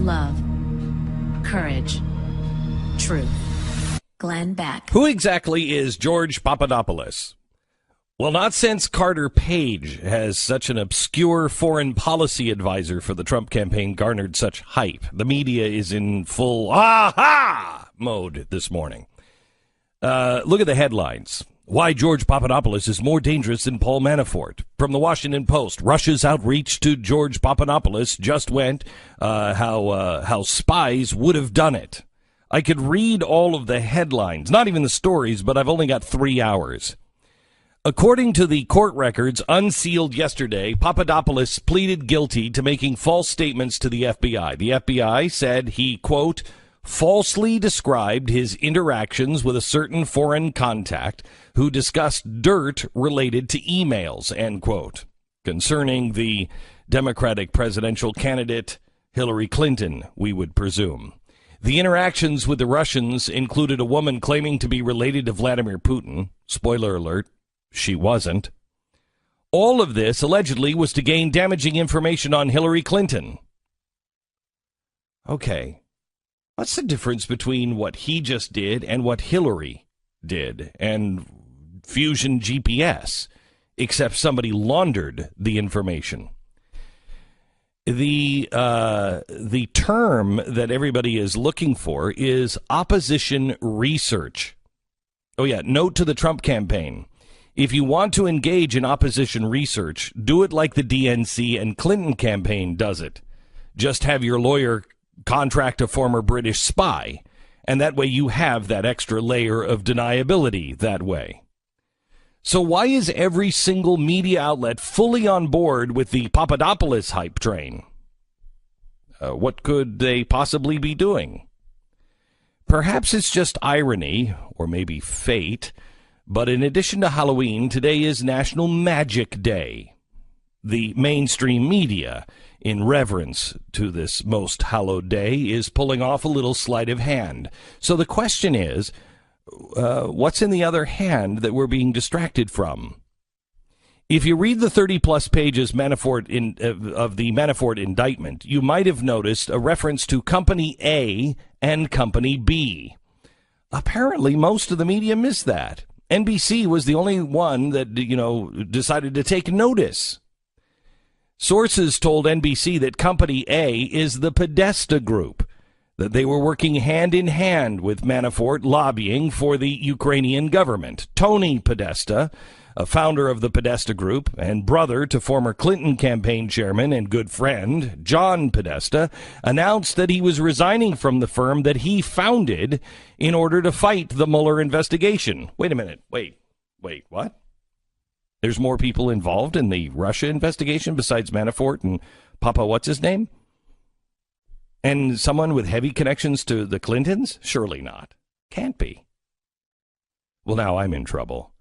love, courage, truth. Glenn Beck. Who exactly is George Papadopoulos? Well, not since Carter Page has such an obscure foreign policy advisor for the Trump campaign garnered such hype. The media is in full aha mode this morning. Look at the headlines. Why George Papadopoulos is more dangerous than Paul Manafort. From the Washington Post, Russia's outreach to George Papadopoulos just went, how spies would have done it. I could read all of the headlines, not even the stories, but I've only got 3 hours. According to the court records unsealed yesterday, Papadopoulos pleaded guilty to making false statements to the FBI. The FBI said he, quote, falsely described his interactions with a certain foreign contact who discussed dirt related to emails, end quote, concerning the Democratic presidential candidate Hillary Clinton, we would presume. The interactions with the Russians included a woman claiming to be related to Vladimir Putin. Spoiler alert, she wasn't. All of this allegedly was to gain damaging information on Hillary Clinton. Okay. What's the difference between what he just did and what Hillary did and Fusion GPS, except somebody laundered the information? The term that everybody is looking for is opposition research. Oh, yeah, note to the Trump campaign. If you want to engage in opposition research, do it like the DNC and Clinton campaign does it. Just have your lawyer contract a former British spy, and that way you have that extra layer of deniability that way. So why is every single media outlet fully on board with the Papadopoulos hype train? What could they possibly be doing? Perhaps it's just irony, or maybe fate, but in addition to Halloween, today is National Magic Day. The mainstream media, in reverence to this most hallowed day, is pulling off a little sleight of hand. So the question is, what's in the other hand that we're being distracted from? If you read the 30-plus pages of the Manafort indictment, you might have noticed a reference to Company A and Company B. Apparently, most of the media missed that. NBC was the only one that, decided to take notice. Sources told NBC that Company A is the Podesta Group, that they were working hand in hand with Manafort lobbying for the Ukrainian government. Tony Podesta, a founder of the Podesta Group and brother to former Clinton campaign chairman and good friend John Podesta, announced that he was resigning from the firm that he founded in order to fight the Mueller investigation. Wait a minute. Wait, what? There's more people involved in the Russia investigation besides Manafort and Papa what's-his-name? And someone with heavy connections to the Clintons? Surely not. Can't be. Well, now I'm in trouble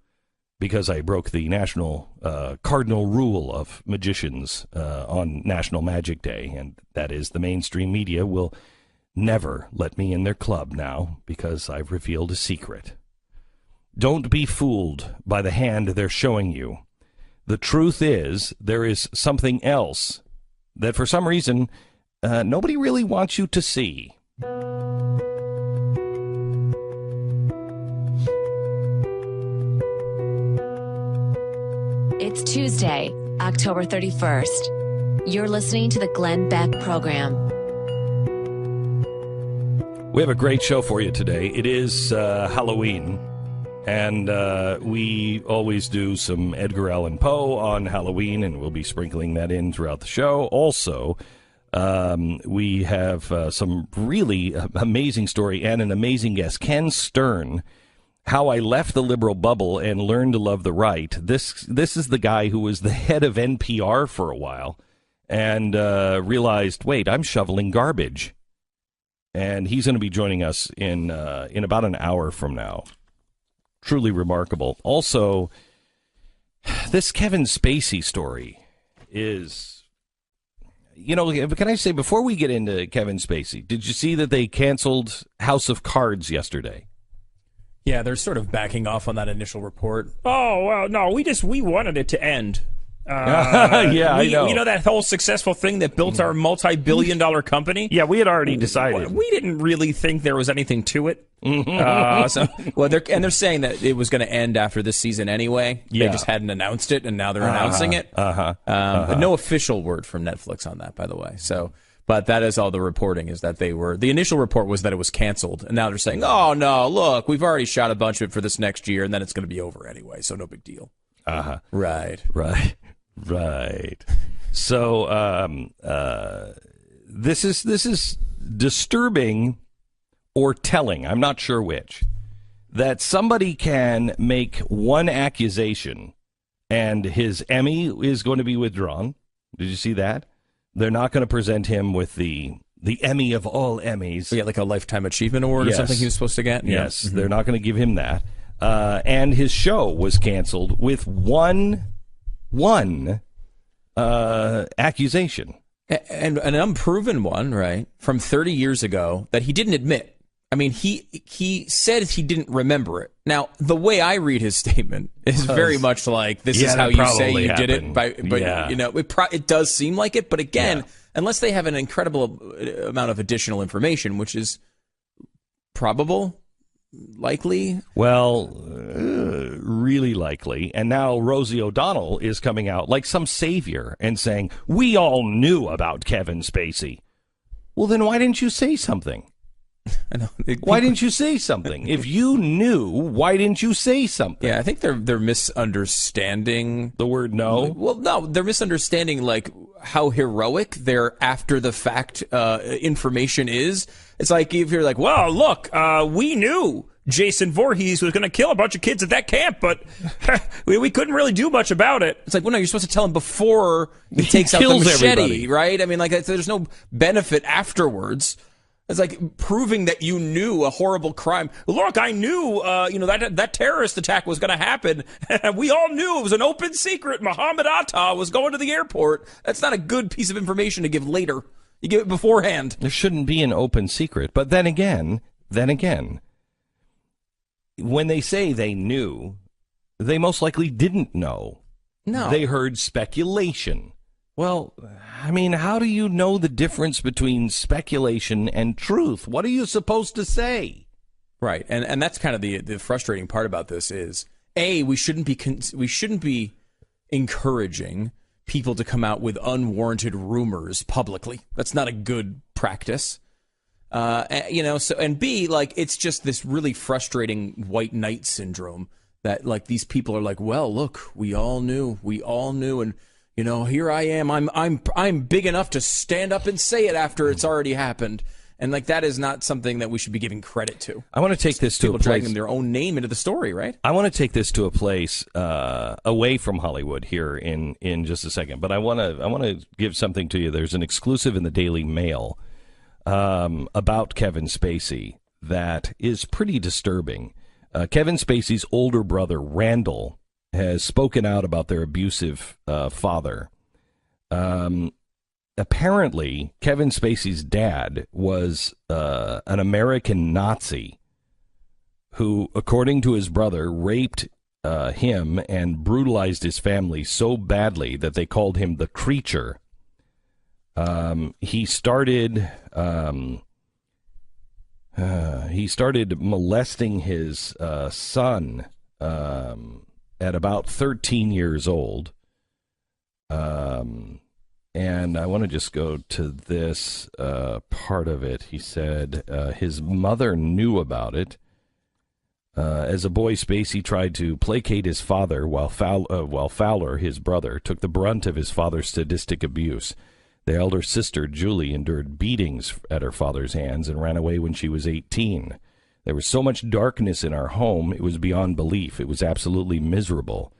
because I broke the national cardinal rule of magicians on National Magic Day, and that is the mainstream media will never let me in their club now because I've revealed a secret. Don't be fooled by the hand they're showing you. The truth is, there is something else that for some reason nobody really wants you to see. It's Tuesday, October 31st. You're listening to the Glenn Beck program. We have a great show for you today. It is Halloween. And we always do some Edgar Allan Poe on Halloween, and we'll be sprinkling that in throughout the show. Also, we have some really amazing story and an amazing guest, Ken Stern, How I Left the Liberal Bubble and Learned to Love the Right. This is the guy who was the head of NPR for a while and realized, wait, I'm shoveling garbage. And he's going to be joining us in about an hour from now. Truly remarkable. Also, this Kevin Spacey story is, can I say, before we get into Kevin Spacey, did you see that they canceled House of Cards yesterday? Yeah, they're sort of backing off on that initial report. Oh, well, no, we wanted it to end. Yeah, I know. You know that whole successful thing that built our multi-billion-dollar company? Yeah, we had already decided. We didn't really think there was anything to it. They're saying that it was going to end after this season anyway. Yeah. They just hadn't announced it, and now they're announcing it. No official word from Netflix on that, by the way. So, but that is all the reporting is that the initial report was that it was canceled, and now they're saying, oh no, look, we've already shot a bunch of it for this next year, and then it's going to be over anyway, so no big deal. Right. So this is disturbing or telling. I'm not sure which. That somebody can make one accusation and his Emmy is going to be withdrawn. Did you see that? They're not going to present him with the Emmy of all Emmys. Yeah, like a Lifetime Achievement Award or something he was supposed to get? Yes, they're not going to give him that. And his show was canceled with one accusation. And an unproven one, right, from 30 years ago that he didn't admit. I mean, he said he didn't remember it. Now, the way I read his statement is very much like, this is how you say you did it. But you know, it does seem like it. But again, unless they have an incredible amount of additional information, which is probable, likely. Well, really likely. And now Rosie O'Donnell is coming out like some savior and saying, we all knew about Kevin Spacey. Well, then why didn't you say something? I know. Why didn't you say something? If you knew, why didn't you say something? Yeah, I think they're misunderstanding the word no. Well, no, they're misunderstanding like how heroic their after the fact information is. It's like if you're like, well, look, we knew Jason Voorhees was going to kill a bunch of kids at that camp, but we couldn't really do much about it. It's like, well, no, you're supposed to tell him before he takes out the machete, everybody. Right? I mean, like, there's no benefit afterwards. It's like proving that you knew a horrible crime. Look, I knew, that terrorist attack was going to happen. We all knew it was an open secret. Muhammad Atta was going to the airport. That's not a good piece of information to give later. You give it beforehand. There shouldn't be an open secret. But then again, when they say they knew, they most likely didn't know. No. They heard speculation. Well, I mean, how do you know the difference between speculation and truth? What are you supposed to say? Right, and that's kind of the frustrating part about this is, A, we shouldn't be encouraging people to come out with unwarranted rumors publicly. That's not a good practice. And B, like, it's just this really frustrating white knight syndrome that, like, these people are like, well, look, we all knew, and you know, here I am. I'm big enough to stand up and say it after it's already happened. And like that is not something that we should be giving credit to. I want to take this to a place, dragging their own name into the story, right? I want to take this to a place away from Hollywood here in just a second. But I want to give something to you. There's an exclusive in the Daily Mail about Kevin Spacey that is pretty disturbing. Kevin Spacey's older brother, Randall, has spoken out about their abusive father. Apparently, Kevin Spacey's dad was an American Nazi who, according to his brother, raped him and brutalized his family so badly that they called him the Creature. He started molesting his son at about 13 years old. And I want to just go to this part of it. He said his mother knew about it. As a boy, Spacey tried to placate his father while Fowler, his brother, took the brunt of his father's sadistic abuse. The elder sister, Julie, endured beatings at her father's hands and ran away when she was 18. There was so much darkness in our home, it was beyond belief. It was absolutely miserable.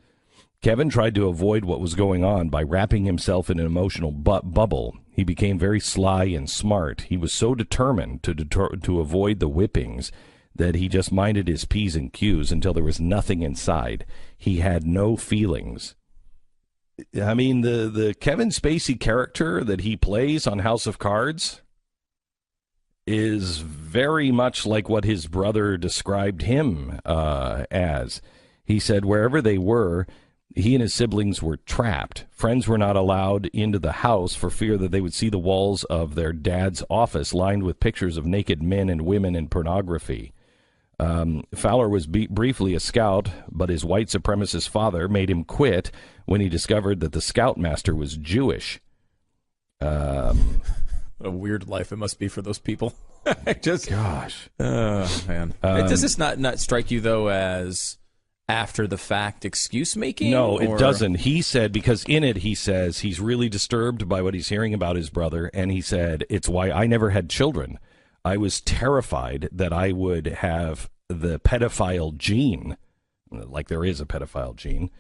Kevin tried to avoid what was going on by wrapping himself in an emotional bubble. He became very sly and smart. He was so determined to avoid the whippings that he just minded his P's and Q's until there was nothing inside. He had no feelings. I mean, the Kevin Spacey character that he plays on House of Cards is very much like what his brother described him as. He said wherever they were, He and his siblings were trapped. Friends were not allowed into the house for fear that they would see the walls of their dad's office lined with pictures of naked men and women and pornography. Fowler was briefly a scout, but his white supremacist father made him quit when he discovered that the scoutmaster was Jewish. What a weird life it must be for those people. Gosh. Oh, man. Does this not strike you, though, as after-the-fact excuse-making? No, it doesn't. He said, because in it he says he's really disturbed by what he's hearing about his brother, and he said, it's why I never had children. I was terrified that I would have the pedophile gene, like there is a pedophile gene.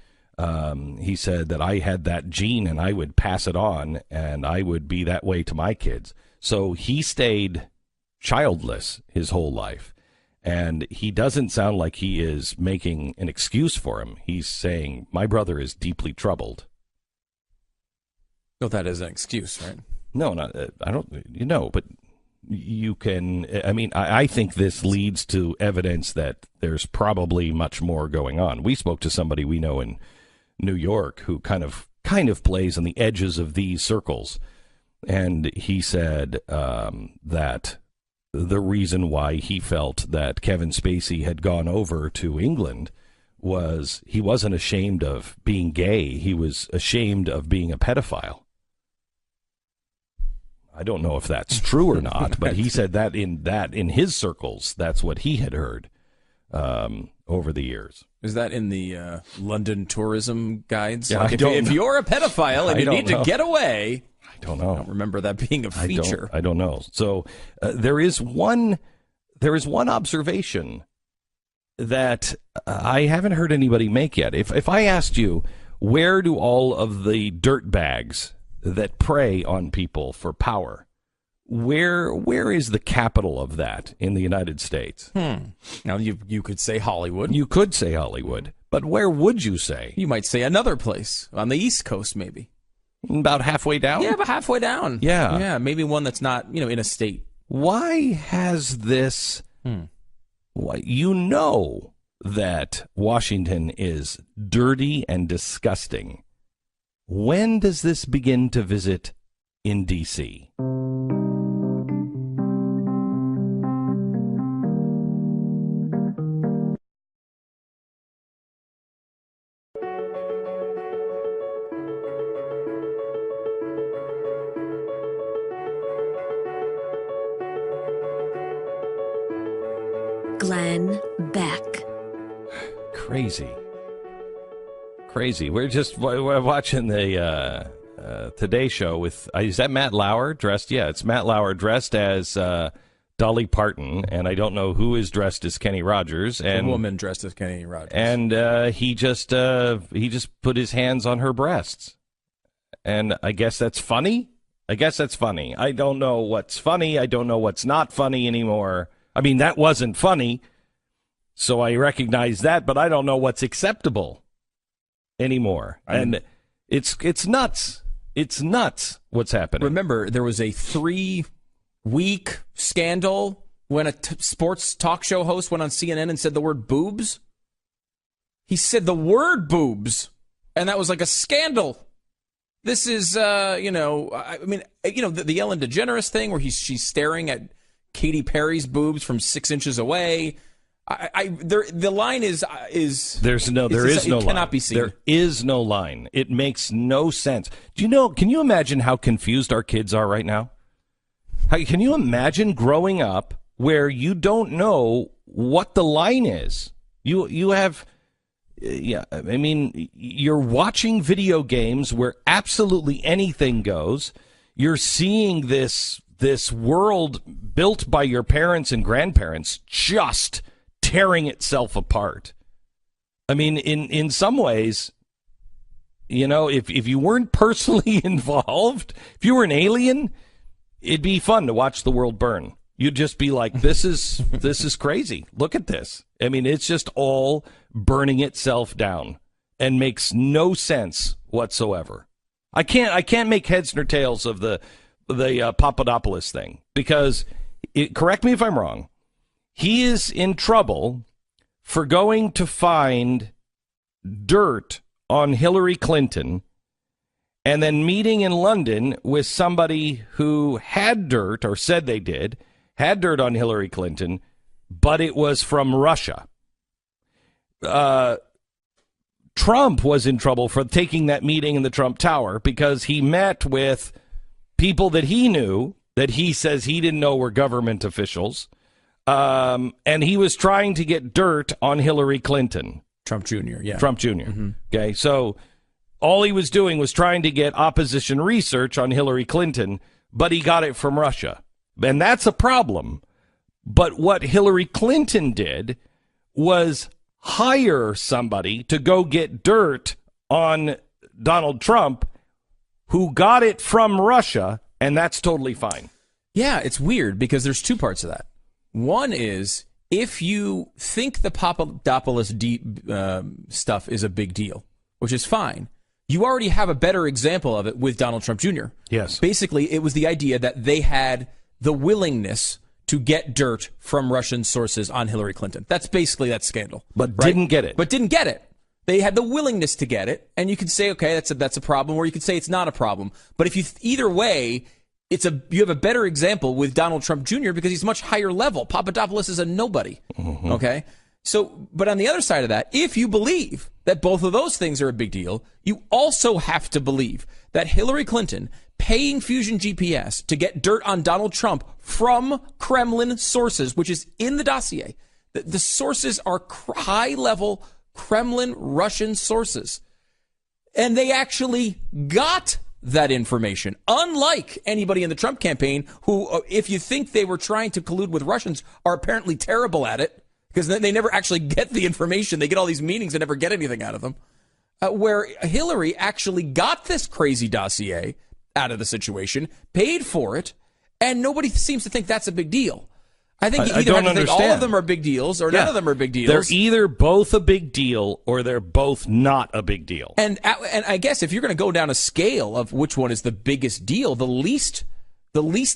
He said that I had that gene and I would pass it on, and I would be that way to my kids. So he stayed childless his whole life. And he doesn't sound like he is making an excuse for him. He's saying, my brother is deeply troubled. Well, that is an excuse, right? No, not, I don't, but you can, I think this leads to evidence that there's probably much more going on. We spoke to somebody we know in New York who kind of plays on the edges of these circles. And he said that the reason why he felt that Kevin Spacey had gone over to England was he wasn't ashamed of being gay. He was ashamed of being a pedophile. I don't know if that's true or not, but he said that in his circles, that's what he had heard over the years. Is that in the London tourism guides? Yeah, like if you're a pedophile and you need to get away... I don't know. I don't remember that being a feature. I don't know. So there is one observation that I haven't heard anybody make yet. If I asked you, where do all of the dirt bags that prey on people for power, where is the capital of that in the United States? Now you could say Hollywood. You could say Hollywood, but where would you say? You might say another place on the East Coast, maybe. About halfway down? Yeah, about halfway down. Yeah. Yeah, maybe one that's not, in a state. Why has this... Why, you know that Washington is dirty and disgusting. When does this begin to visit in D.C.? Glenn Beck. Crazy. We're watching the Today Show with, is that Matt Lauer dressed? Yeah, it's Matt Lauer dressed as Dolly Parton, and I don't know who is dressed as Kenny Rogers. And a woman dressed as Kenny Rogers. And he just put his hands on her breasts. And I guess that's funny? I don't know what's funny. I don't know what's not funny anymore. I mean, that wasn't funny, so I recognize that, but I don't know what's acceptable anymore. And it's nuts. It's nuts what's happening. Remember, there was a 3-week scandal when a sports talk show host went on CNN and said the word boobs. He said the word boobs, and that was like a scandal. This is, the Ellen DeGeneres thing where she's staring at Katy Perry's boobs from 6 inches away. The line is there is no line. Cannot be seen. There is no line. It makes no sense. Can you imagine how confused our kids are right now? Can you imagine growing up where you don't know what the line is? You have, you're watching video games where absolutely anything goes. You're seeing this world built by your parents and grandparents just tearing itself apart. I mean, in some ways, if you weren't personally involved, if you were an alien, it'd be fun to watch the world burn. You'd just be like, this is crazy. Look at this. I mean, it's just all burning itself down and makes no sense whatsoever. I can't make heads nor tails of the Papadopoulos thing because, correct me if I'm wrong, he is in trouble for going to find dirt on Hillary Clinton and then meeting in London with somebody who had dirt, or said they had dirt on Hillary Clinton, but it was from Russia. Trump was in trouble for taking that meeting in the Trump Tower because he met with people that he knew that he says he didn't know were government officials. And he was trying to get dirt on Hillary Clinton. Trump Jr., yeah. Trump Jr. Mm-hmm. Okay, so all he was doing was trying to get opposition research on Hillary Clinton, but he got it from Russia. And that's a problem. But what Hillary Clinton did was hire somebody to go get dirt on Donald Trump who got it from Russia, and that's totally fine. Yeah, it's weird because there's two parts of that. One is, if you think the Papadopoulos stuff is a big deal, which is fine, you already have a better example of it with Donald Trump Jr. Yes. Basically, it was the idea that they had the willingness to get dirt from Russian sources on Hillary Clinton. That's basically that scandal. But right? Didn't get it. But didn't get it. They had the willingness to get it, and you could say, okay, that's a problem, or you could say it's not a problem. But if you either way, you have a better example with Donald Trump Jr. because he's much higher level. Papadopoulos is a nobody. Mm-hmm. Okay? So, but on the other side of that, if you believe that both of those things are a big deal, you also have to believe that Hillary Clinton paying Fusion GPS to get dirt on Donald Trump from Kremlin sources, which is in the dossier. The sources are high-level Kremlin Russian sources. And they actually got that information, unlike anybody in the Trump campaign who, if you think they were trying to collude with Russians, are apparently terrible at it because they never actually get the information. They get all these meetings and never get anything out of them. Where Hillary actually got this crazy dossier out of the situation, paid for it, and nobody seems to think that's a big deal. I think you either have to think all of them are big deals or none of them are big deals. They're either both a big deal or they're both not a big deal. And I guess if you're going to go down a scale of which one is the biggest deal, the least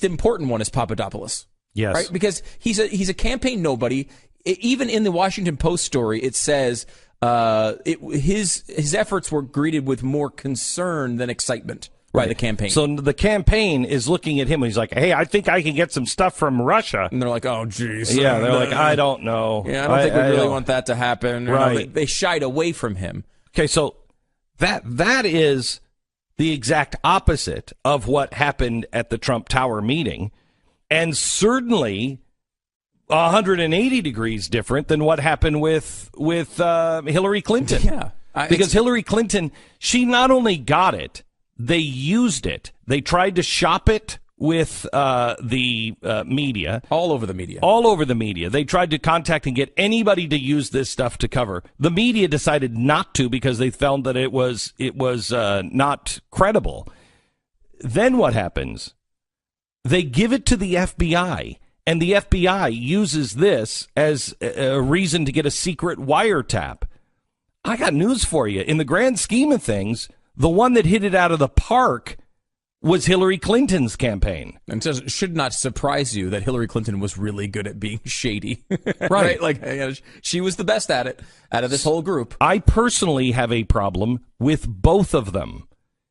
important one is Papadopoulos. Yes. Right? Because he's a campaign nobody. Even in the Washington Post story, it says his efforts were greeted with more concern than excitement. By the campaign. So the campaign is looking at him and he's like, hey, I think I can get some stuff from Russia. And they're like, oh, geez. Yeah, they're like, I don't know. Yeah, I don't think we really want that to happen. Right. They shied away from him. Okay, so that is the exact opposite of what happened at the Trump Tower meeting, and certainly 180 degrees different than what happened with Hillary Clinton. Yeah. Because Hillary Clinton, she not only got it, they used it. They tried to shop it with the media. All over the media. All over the media. They tried to contact and get anybody to use this stuff to cover. The media decided not to because they found that it was not credible. Then what happens? They give it to the FBI, and the FBI uses this as a reason to get a secret wiretap. I got news for you. In the grand scheme of things, the one that hit it out of the park was Hillary Clinton's campaign. And it should not surprise you that Hillary Clinton was really good at being shady. Right. Like, she was the best at it out of this whole group. I personally have a problem with both of them.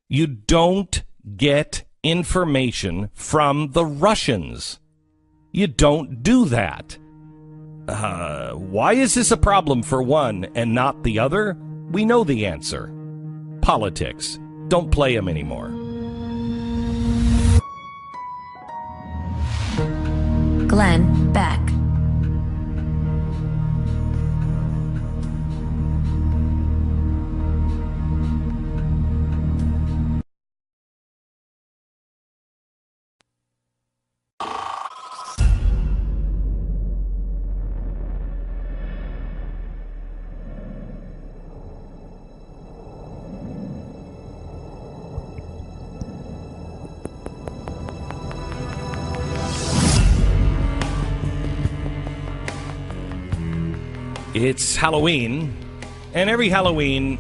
You don't get information from the Russians. You don't do that. Why is this a problem for one and not the other? We know the answer. Politics. Don't play them anymore. Glenn Beck. It's Halloween, and every Halloween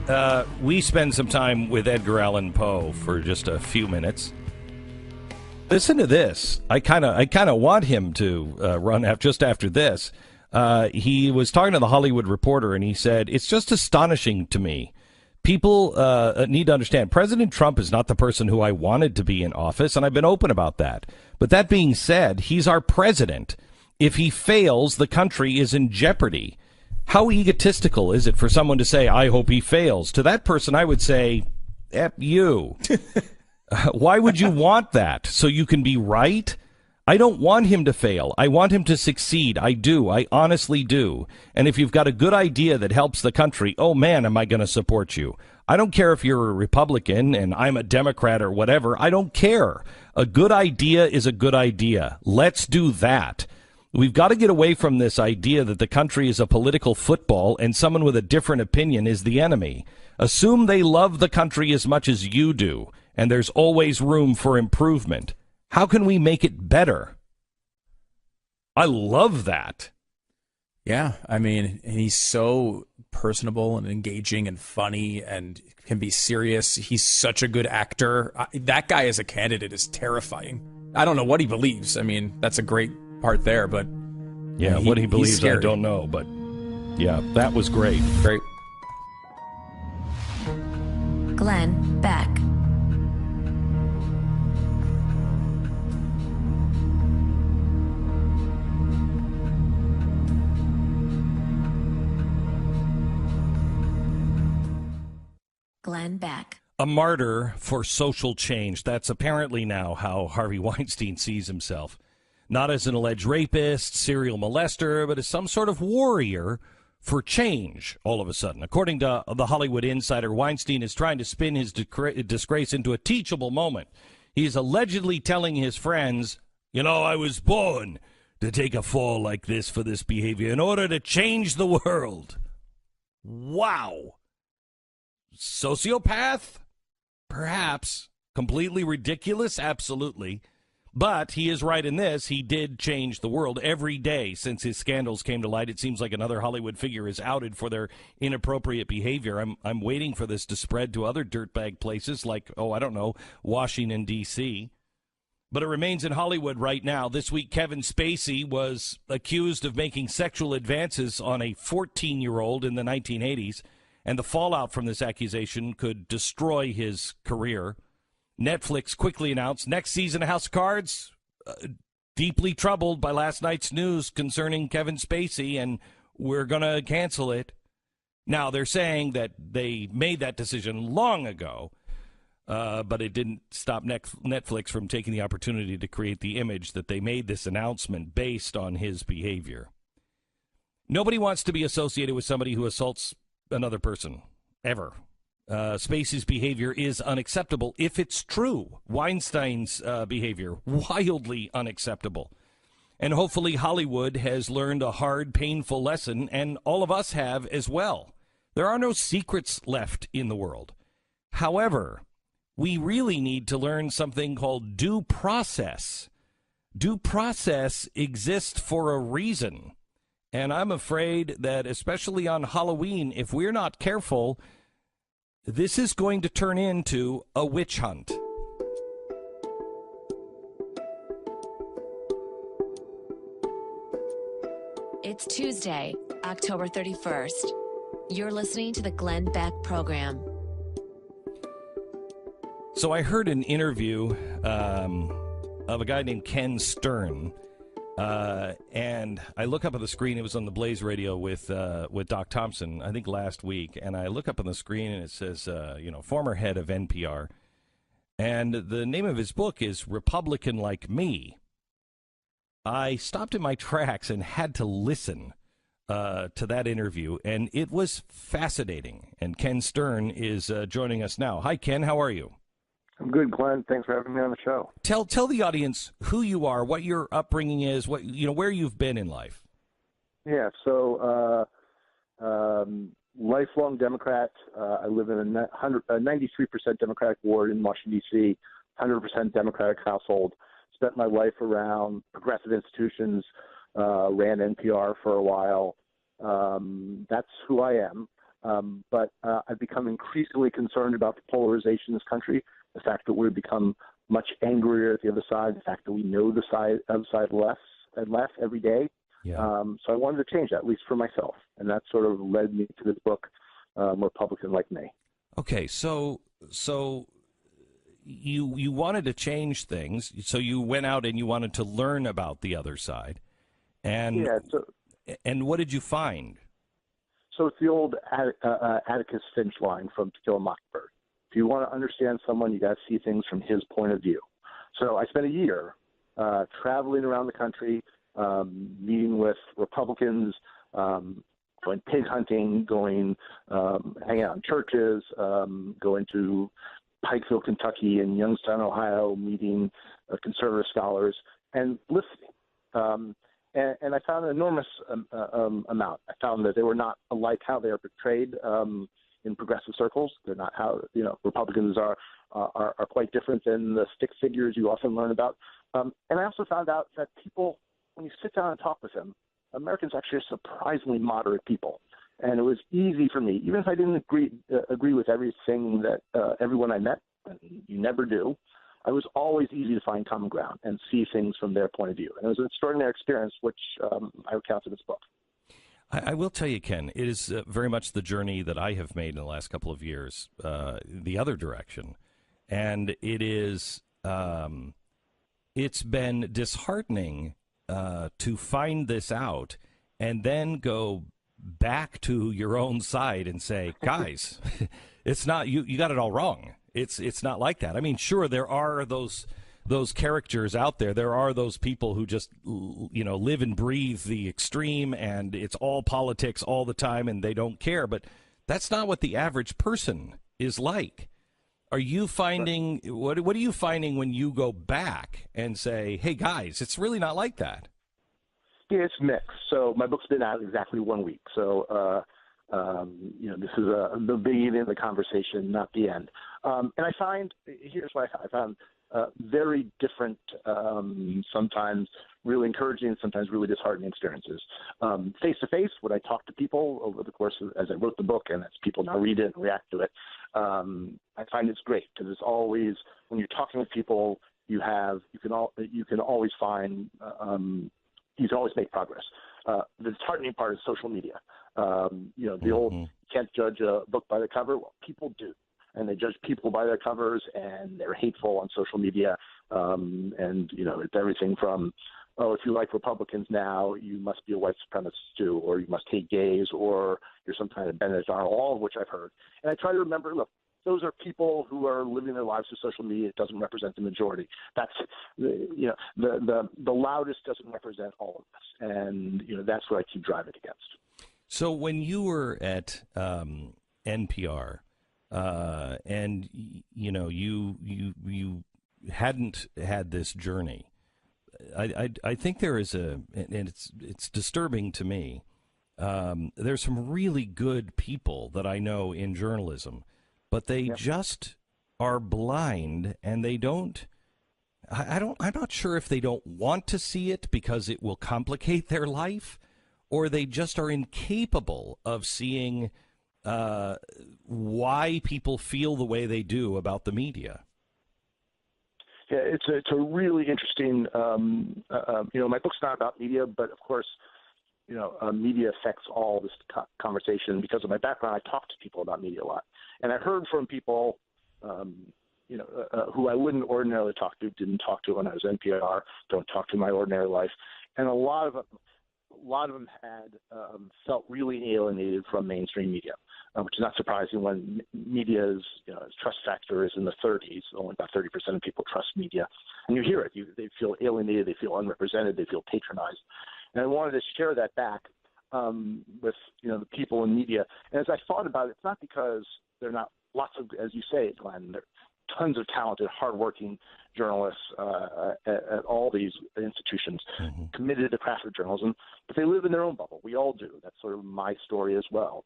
we spend some time with Edgar Allan Poe for just a few minutes. Listen to this. I kind of want him to run just after this. He was talking to the Hollywood Reporter, and he said, "It's just astonishing to me People need to understand President Trump is not the person who I wanted to be in office, and I've been open about that. But that being said, he's our president. If he fails, the country is in jeopardy. How egotistical is it for someone to say, I hope he fails? To that person, I would say, F you. Why would you want that? So you can be right? I don't want him to fail. I want him to succeed. I do. I honestly do. And if you've got a good idea that helps the country, oh, man, am I going to support you. I don't care if you're a Republican and I'm a Democrat or whatever. I don't care. A good idea is a good idea. Let's do that. We've got to get away from this idea that the country is a political football and someone with a different opinion is the enemy. Assume they love the country as much as you do, and there's always room for improvement. How can we make it better? I love that. Yeah, I mean, he's so personable and engaging and funny and can be serious. He's such a good actor. That guy as a candidate is terrifying. I don't know what he believes. I mean, that's a great part there, but yeah, what he believes, I don't know. But yeah, that was great. Great. Glenn Beck. Glenn Beck. A martyr for social change. That's apparently now how Harvey Weinstein sees himself. Not as an alleged rapist, serial molester, but as some sort of warrior for change all of a sudden. According to the Hollywood Insider, Weinstein is trying to spin his disgrace into a teachable moment. He's allegedly telling his friends, you know, I was born to take a fall like this for this behavior in order to change the world. Wow. Sociopath? Perhaps. Completely ridiculous? Absolutely. But he is right in this. He did change the world every day since his scandals came to light. It seems like another Hollywood figure is outed for their inappropriate behavior. I'm waiting for this to spread to other dirtbag places like, I don't know, Washington, D.C. But it remains in Hollywood right now. This week, Kevin Spacey was accused of making sexual advances on a 14-year-old in the 1980s, and the fallout from this accusation could destroy his career. Netflix quickly announced next season of House of Cards, deeply troubled by last night's news concerning Kevin Spacey, and we're going to cancel it. Now, they're saying that they made that decision long ago, but it didn't stop Netflix from taking the opportunity to create the image that they made this announcement based on his behavior. Nobody wants to be associated with somebody who assaults another person, ever. Spacey's behavior is unacceptable if it's true. Weinstein's behavior, wildly unacceptable. And hopefully Hollywood has learned a hard, painful lesson, and all of us have as well. There are no secrets left in the world. However, we really need to learn something called due process. Due process exists for a reason. And I'm afraid that, especially on Halloween, if we're not careful, this is going to turn into a witch hunt. It's Tuesday, October 31st. You're listening to the Glenn Beck program. So I heard an interview of a guy named Ken Stern. And I look up on the screen. It was on the Blaze radio with Doc Thompson, I think last week. And I look up on the screen and it says, former head of NPR. And the name of his book is Republican Like Me. I stopped in my tracks and had to listen to that interview. And it was fascinating. And Ken Stern is joining us now. Hi, Ken. How are you? I'm good, Glenn. Thanks for having me on the show. Tell the audience who you are, what your upbringing is, where you've been in life. Yeah, so lifelong Democrat. I live in a 93% Democratic ward in Washington, D.C., 100% Democratic household. Spent my life around progressive institutions, ran NPR for a while. That's who I am. But I've become increasingly concerned about the polarization in this country. The fact that we've become much angrier at the other side, the fact that we know the other side less every day. Yeah. So I wanted to change that, at least for myself. And that sort of led me to this book, Republican Like Me. Okay, so you wanted to change things, so you went out and you wanted to learn about the other side, and Yeah. and what did you find? So it's the old Atticus Finch line from To Kill a Mockingbird. If you want to understand someone, you got to see things from his point of view. So I spent a year traveling around the country, meeting with Republicans, going pig hunting, going hanging out in churches, going to Pikeville, Kentucky, and Youngstown, Ohio, meeting conservative scholars and listening. And I found an enormous amount. I found that they were not alike how they are portrayed in progressive circles. They're not how Republicans are quite different than the stick figures you often learn about. And I also found out that people, when you sit down and talk with them, Americans actually are surprisingly moderate people. And it was easy for me, even if I didn't agree with everything that everyone I met. You never do. It was always easy to find common ground and see things from their point of view. And it was an extraordinary experience, which I recount in this book. I will tell you, Ken, it is very much the journey that I have made in the last couple of years, the other direction. And it is, it's been disheartening to find this out and then go back to your own side and say, guys, it's not, you got it all wrong. It's not like that. I mean, sure, there are those characters out there. There are those people who just, live and breathe the extreme, and it's all politics all the time, and they don't care. But that's not what the average person is like. Are you finding what are you finding when you go back and say, hey, guys, it's really not like that? Yeah, it's mixed. So my book's been out exactly 1 week. So, this is the beginning of the conversation, not the end. And I find, here's what I found, very different, sometimes really encouraging, sometimes really disheartening experiences. Face-to-face, when I talk to people over the course of, as I wrote the book and as people now read it and react to it, I find it's great because it's always, when you're talking with people, you can always find, you can always make progress. The disheartening part is social media. The old, you can't judge a book by the cover. Well, people do. And they judge people by their covers, and they're hateful on social media. It's everything from, if you like Republicans now, you must be a white supremacist too, or you must hate gays, or you're some kind of Benedict Arnold, all of which I've heard. And I try to remember, look, those are people who are living their lives through social media. It doesn't represent the majority. That's, the loudest doesn't represent all of us. And, that's what I keep driving against. So when you were at NPR, and you hadn't had this journey, I think there is and it's disturbing to me. There's some really good people that I know in journalism, but they just are blind, and they don't. I'm not sure if they don't want to see it because it will complicate their life, or they just are incapable of seeing why people feel the way they do about the media. Yeah, it's a really interesting. My book's not about media, but of course, media affects all this conversation. Because of my background, I talk to people about media a lot, and I heard from people, who I wouldn't ordinarily talk to, didn't talk to when I was NPR, don't talk to in my ordinary life, and a lot of them had felt really alienated from mainstream media, which is not surprising when media's trust factor is in the 30s. Only about 30% of people trust media, and you hear it. They feel alienated, they feel unrepresented, they feel patronized. And I wanted to share that back with the people in media. And as I thought about it, it's not because they're not lots of, as you say, Glenn, there are tons of talented, hardworking journalists at all these institutions, committed to the craft of journalism, but they live in their own bubble. We all do. That's sort of my story as well.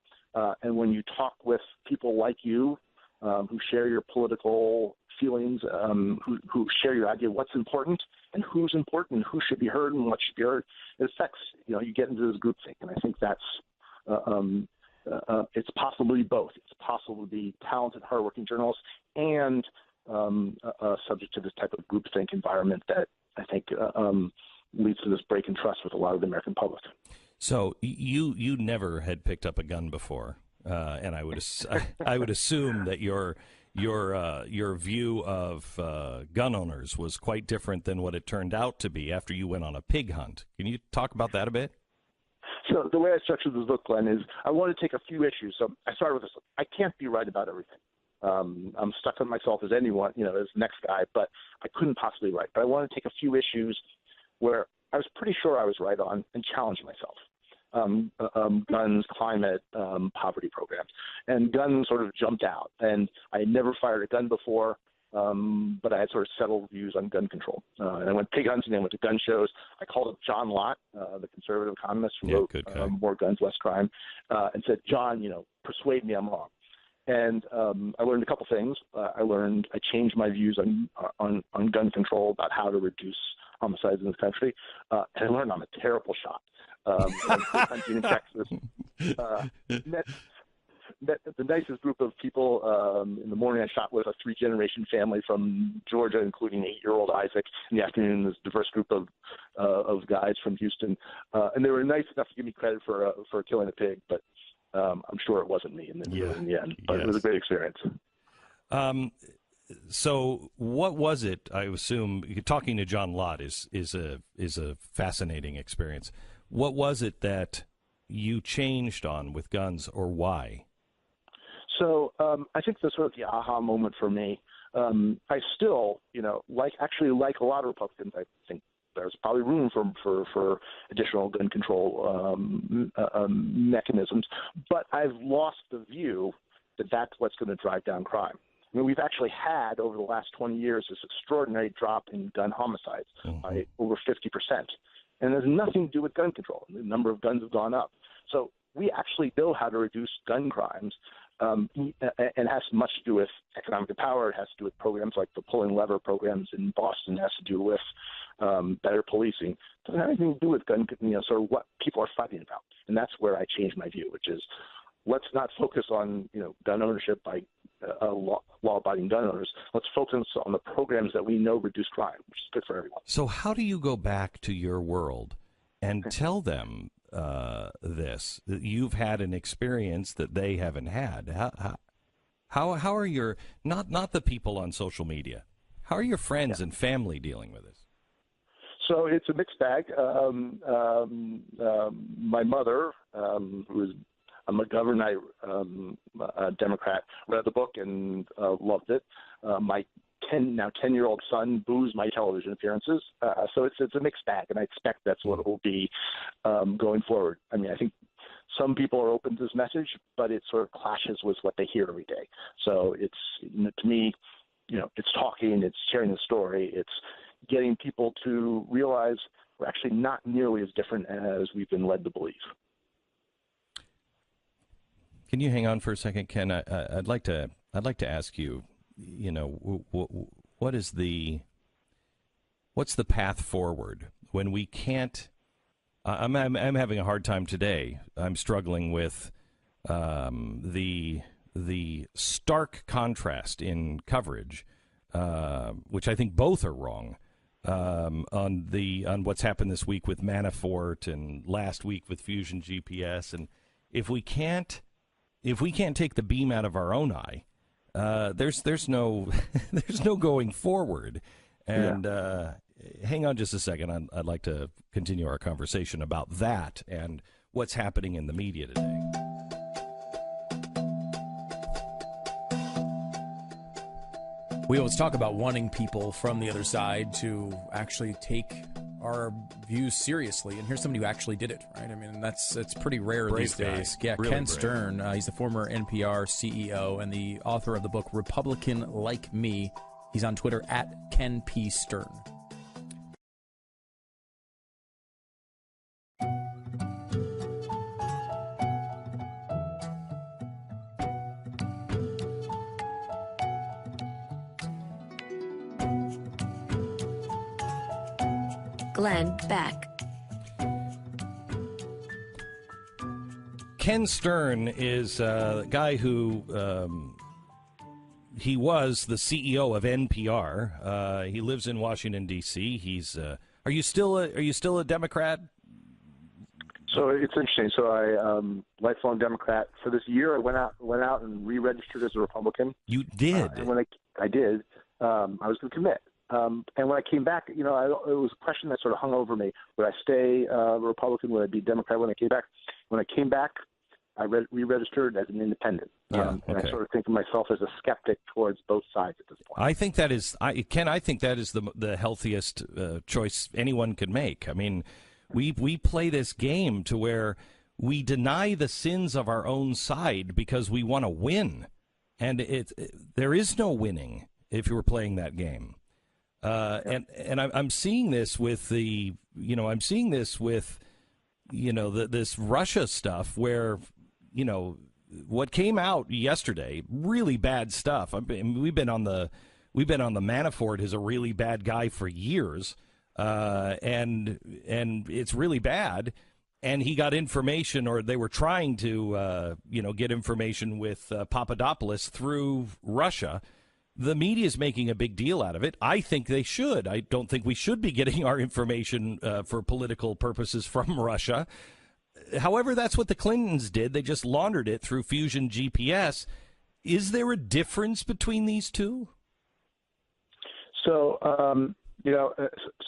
And when you talk with people like you, who share your political feelings, who share your idea of what's important and who's important, who should be heard and what should be heard, it affects, you get into this groupthink. And I think that's, it's possibly both. It's possible to be talented, hardworking journalists and subject to this type of groupthink environment that I think leads to this break in trust with a lot of the American public. So you never had picked up a gun before. and I would assume that your view of gun owners was quite different than what it turned out to be after you went on a pig hunt. Can you talk about that a bit? So the way I structured this book, Glenn, is I want to take a few issues. So I started with this. I can't be right about everything. I'm stuck on myself as anyone, as the next guy, but I couldn't possibly write. But I want to take a few issues where I was pretty sure I was right on and challenge myself. Guns, climate, poverty programs. And guns sort of jumped out. And I had never fired a gun before, but I had sort of settled views on gun control. And I went pig hunting, I went to gun shows. I called up John Lott, the conservative economist who wrote More Guns, Less Crime, and said, John, persuade me I'm wrong. And I learned a couple things. I changed my views on gun control, about how to reduce homicides in this country. And I learned I'm a terrible shot. Hunting in Texas. Met the nicest group of people. In the morning, I shot with a 3-generation family from Georgia, including 8-year-old Isaac. In the afternoon, this diverse group of guys from Houston, and they were nice enough to give me credit for killing a pig, but I'm sure it wasn't me in the end. But It was a great experience. So, what was it? I assume talking to John Lott is a fascinating experience. What was it that you changed on with guns, or why? So I think the sort of the aha moment for me, I still, like a lot of Republicans, I think there's probably room for additional gun control mechanisms, but I've lost the view that that's what's going to drive down crime. I mean, we've actually had, over the last 20 years, this extraordinary drop in gun homicides by over 50%. And there's nothing to do with gun control. The number of guns have gone up. So we actually know how to reduce gun crimes, and it has much to do with economic power. It has to do with programs like the pulling lever programs in Boston. It has to do with better policing. It doesn't have anything to do with gun, sort of what people are fighting about. And that's where I changed my view, which is let's not focus on, gun ownership by law-abiding gun owners. Let's focus on the programs that we know reduce crime, which is good for everyone. So how do you go back to your world and tell them this? That you've had an experience that they haven't had. How are your not the people on social media? How are your friends and family dealing with this? So it's a mixed bag. My mother, who is a McGovern Democrat, read the book and loved it. My 10-year-old son boos my television appearances. So it's a mixed bag, and I expect that's what it will be going forward. I mean, I think some people are open to this message, but it sort of clashes with what they hear every day. So it's, to me, it's talking, it's sharing the story, it's getting people to realize we're actually not nearly as different as we've been led to believe. Can you hang on for a second, Ken? I'd like to ask you, what's the path forward when we can't? I'm having a hard time today. I'm struggling with the stark contrast in coverage, which I think both are wrong, on what's happened this week with Manafort and last week with Fusion GPS, and if we can't take the beam out of our own eye, there's no going forward. And hang on just a second. I'd like to continue our conversation about that and what's happening in the media today. We always talk about wanting people from the other side to actually take our views seriously, and here's somebody who actually did it, right? I mean, it's pretty rare these days. Yeah, really Ken Stern, he's the former NPR CEO and the author of the book Republican Like Me. He's on Twitter at Ken P. Stern. Glenn Beck. Ken Stern is a guy who he was the CEO of NPR. He lives in Washington D.C. He's are you still a Democrat? So it's interesting. So I, lifelong Democrat. For this year, I went out and re-registered as a Republican. You did? And when I did, I was going to commit. And when I came back, it was a question that sort of hung over me. Would I stay a Republican? Would I be Democrat when I came back? When I came back, I re-registered as an independent. And I sort of think of myself as a skeptic towards both sides at this point. I think that is, Ken, I think that is the healthiest choice anyone could make. I mean, we play this game to where we deny the sins of our own side because we want to win. And there is no winning if you were playing that game. And I'm seeing this with this Russia stuff where, what came out yesterday, really bad stuff. We've been on the Manafort is a really bad guy for years, and it's really bad. And he got information, or they were trying to, get information with Papadopoulos through Russia. The media is making a big deal out of it. I think they should. I don't think we should be getting our information for political purposes from Russia. However, that's what the Clintons did. They just laundered it through Fusion GPS. Is there a difference between these two? So,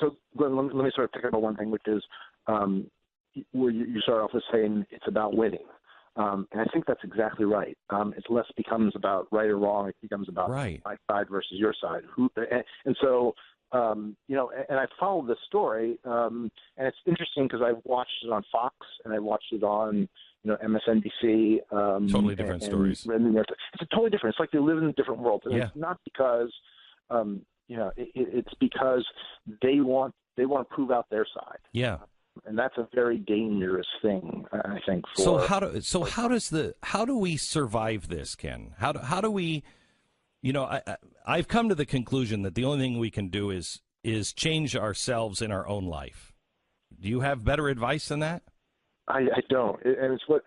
so Glenn, let me sort of pick up on one thing, which is where you start off with saying it's about winning. And I think that's exactly right. It less becomes about right or wrong. It becomes about my side versus your side. And so, and I followed this story, and it's interesting because I've watched it on Fox and I watched it on, MSNBC. Totally different stories. It's totally different. It's like they live in different worlds. And it's not because, it's because they want to prove out their side. Yeah. And that's a very dangerous thing, I think. How do we survive this, Ken? How do we, I've come to the conclusion that the only thing we can do is change ourselves in our own life. Do you have better advice than that? I don't, and it's what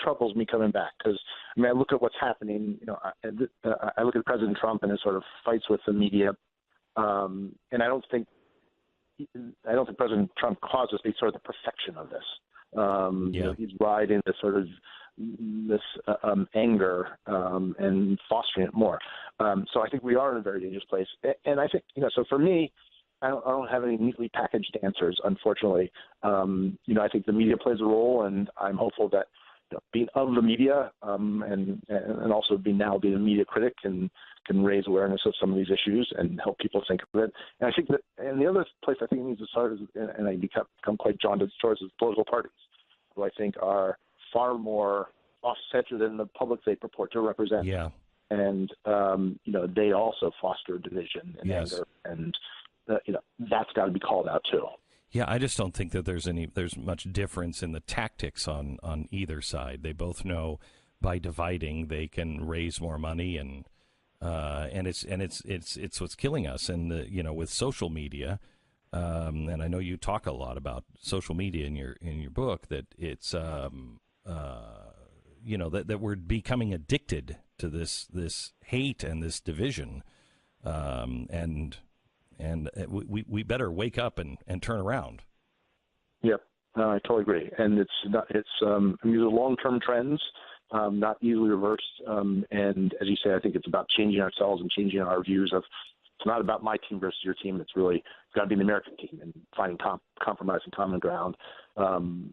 troubles me coming back, because I look at what's happening. I look at President Trump and his sort of fights with the media, and I don't think President Trump caused us to be sort of the perfection of this. He's riding this sort of anger and fostering it more. So I think we are in a very dangerous place. And I think, so for me, I don't have any neatly packaged answers, unfortunately. I think the media plays a role, and I'm hopeful that being of the media and also being a media critic can raise awareness of some of these issues and help people think of it. And I think that, and the other place I think it needs to start is, and I become quite jaundiced towards, is political parties, who I think are far more off-center than the public they purport to represent. Yeah. And, they also foster division and anger, and, that's got to be called out too. Yeah, I just don't think that there's much difference in the tactics on either side. They both know by dividing they can raise more money, and it's what's killing us. And with social media, and I know you talk a lot about social media in your book, that it's that we're becoming addicted to this hate and this division, and we better wake up and turn around. Yep, I totally agree. And these are long-term trends, not easily reversed. And as you say, I think it's about changing ourselves and changing our views of, it's not about my team versus your team. It's got to be the American team and finding compromise and common ground. And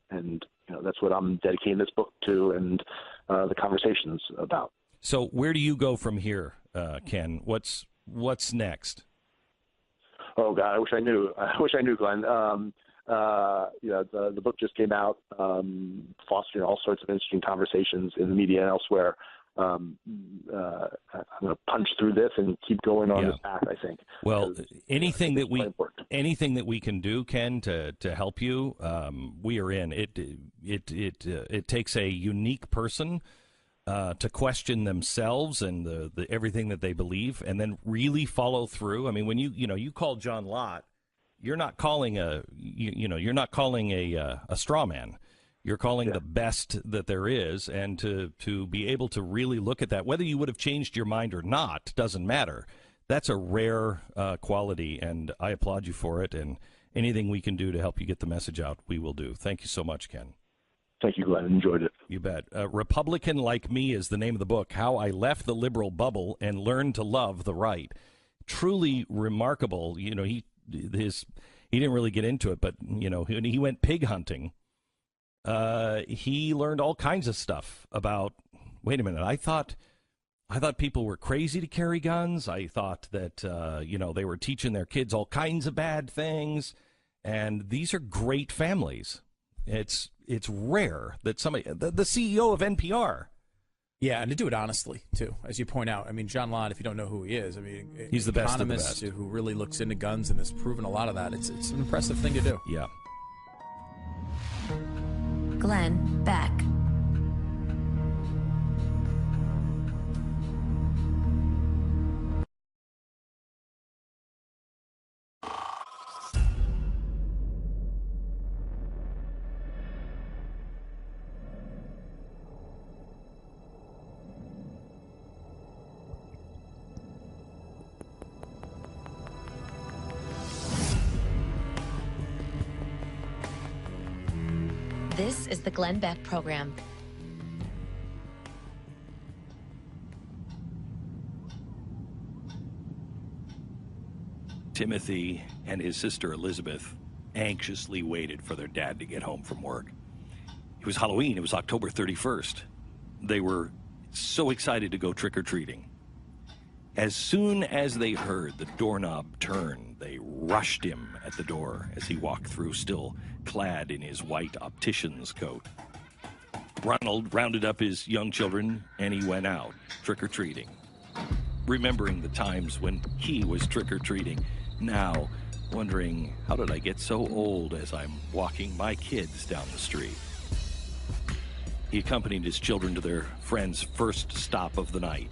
that's what I'm dedicating this book to, and the conversations about. So where do you go from here, Ken? What's next? Oh God, I wish I knew. Glenn. The book just came out, fostering all sorts of interesting conversations in the media and elsewhere. I'm going to punch through this and keep going on this path, I think. Well, anything that we can do, Ken, to help you, we are in. It takes a unique person to question themselves and the everything that they believe, and then really follow through. I mean, when you call John Lott, you're not calling a straw man. You're calling the best that there is, and to be able to really look at that, whether you would have changed your mind or not, doesn't matter. That's a rare quality, and I applaud you for it. And anything we can do to help you get the message out, we will do. Thank you so much, Ken. Thank you, Glenn. Enjoyed it. You bet. Republican Like Me is the name of the book, How I Left the Liberal Bubble and Learned to Love the Right. Truly remarkable. You know, he didn't really get into it, but, you know, he went pig hunting. He learned all kinds of stuff about, wait a minute, I thought people were crazy to carry guns. I thought that, they were teaching their kids all kinds of bad things. And these are great families. It's rare that somebody, the CEO of NPR. Yeah, and to do it honestly, too, as you point out. I mean, John Lott, if you don't know who he is, I mean, he's the best of the economist best. who really looks into guns and has proven a lot of that. It's an impressive thing to do. Yeah. Glenn Beck. This is the Glenn Beck Program. Timothy and his sister Elizabeth anxiously waited for their dad to get home from work. It was Halloween. It was October 31st. They were so excited to go trick-or-treating. As soon as they heard the doorknob turn, they rushed him at the door as he walked through, still clad in his white optician's coat. Ronald rounded up his young children, and he went out trick-or-treating, remembering the times when he was trick-or-treating, now wondering, how did I get so old as I'm walking my kids down the street? He accompanied his children to their friend's first stop of the night,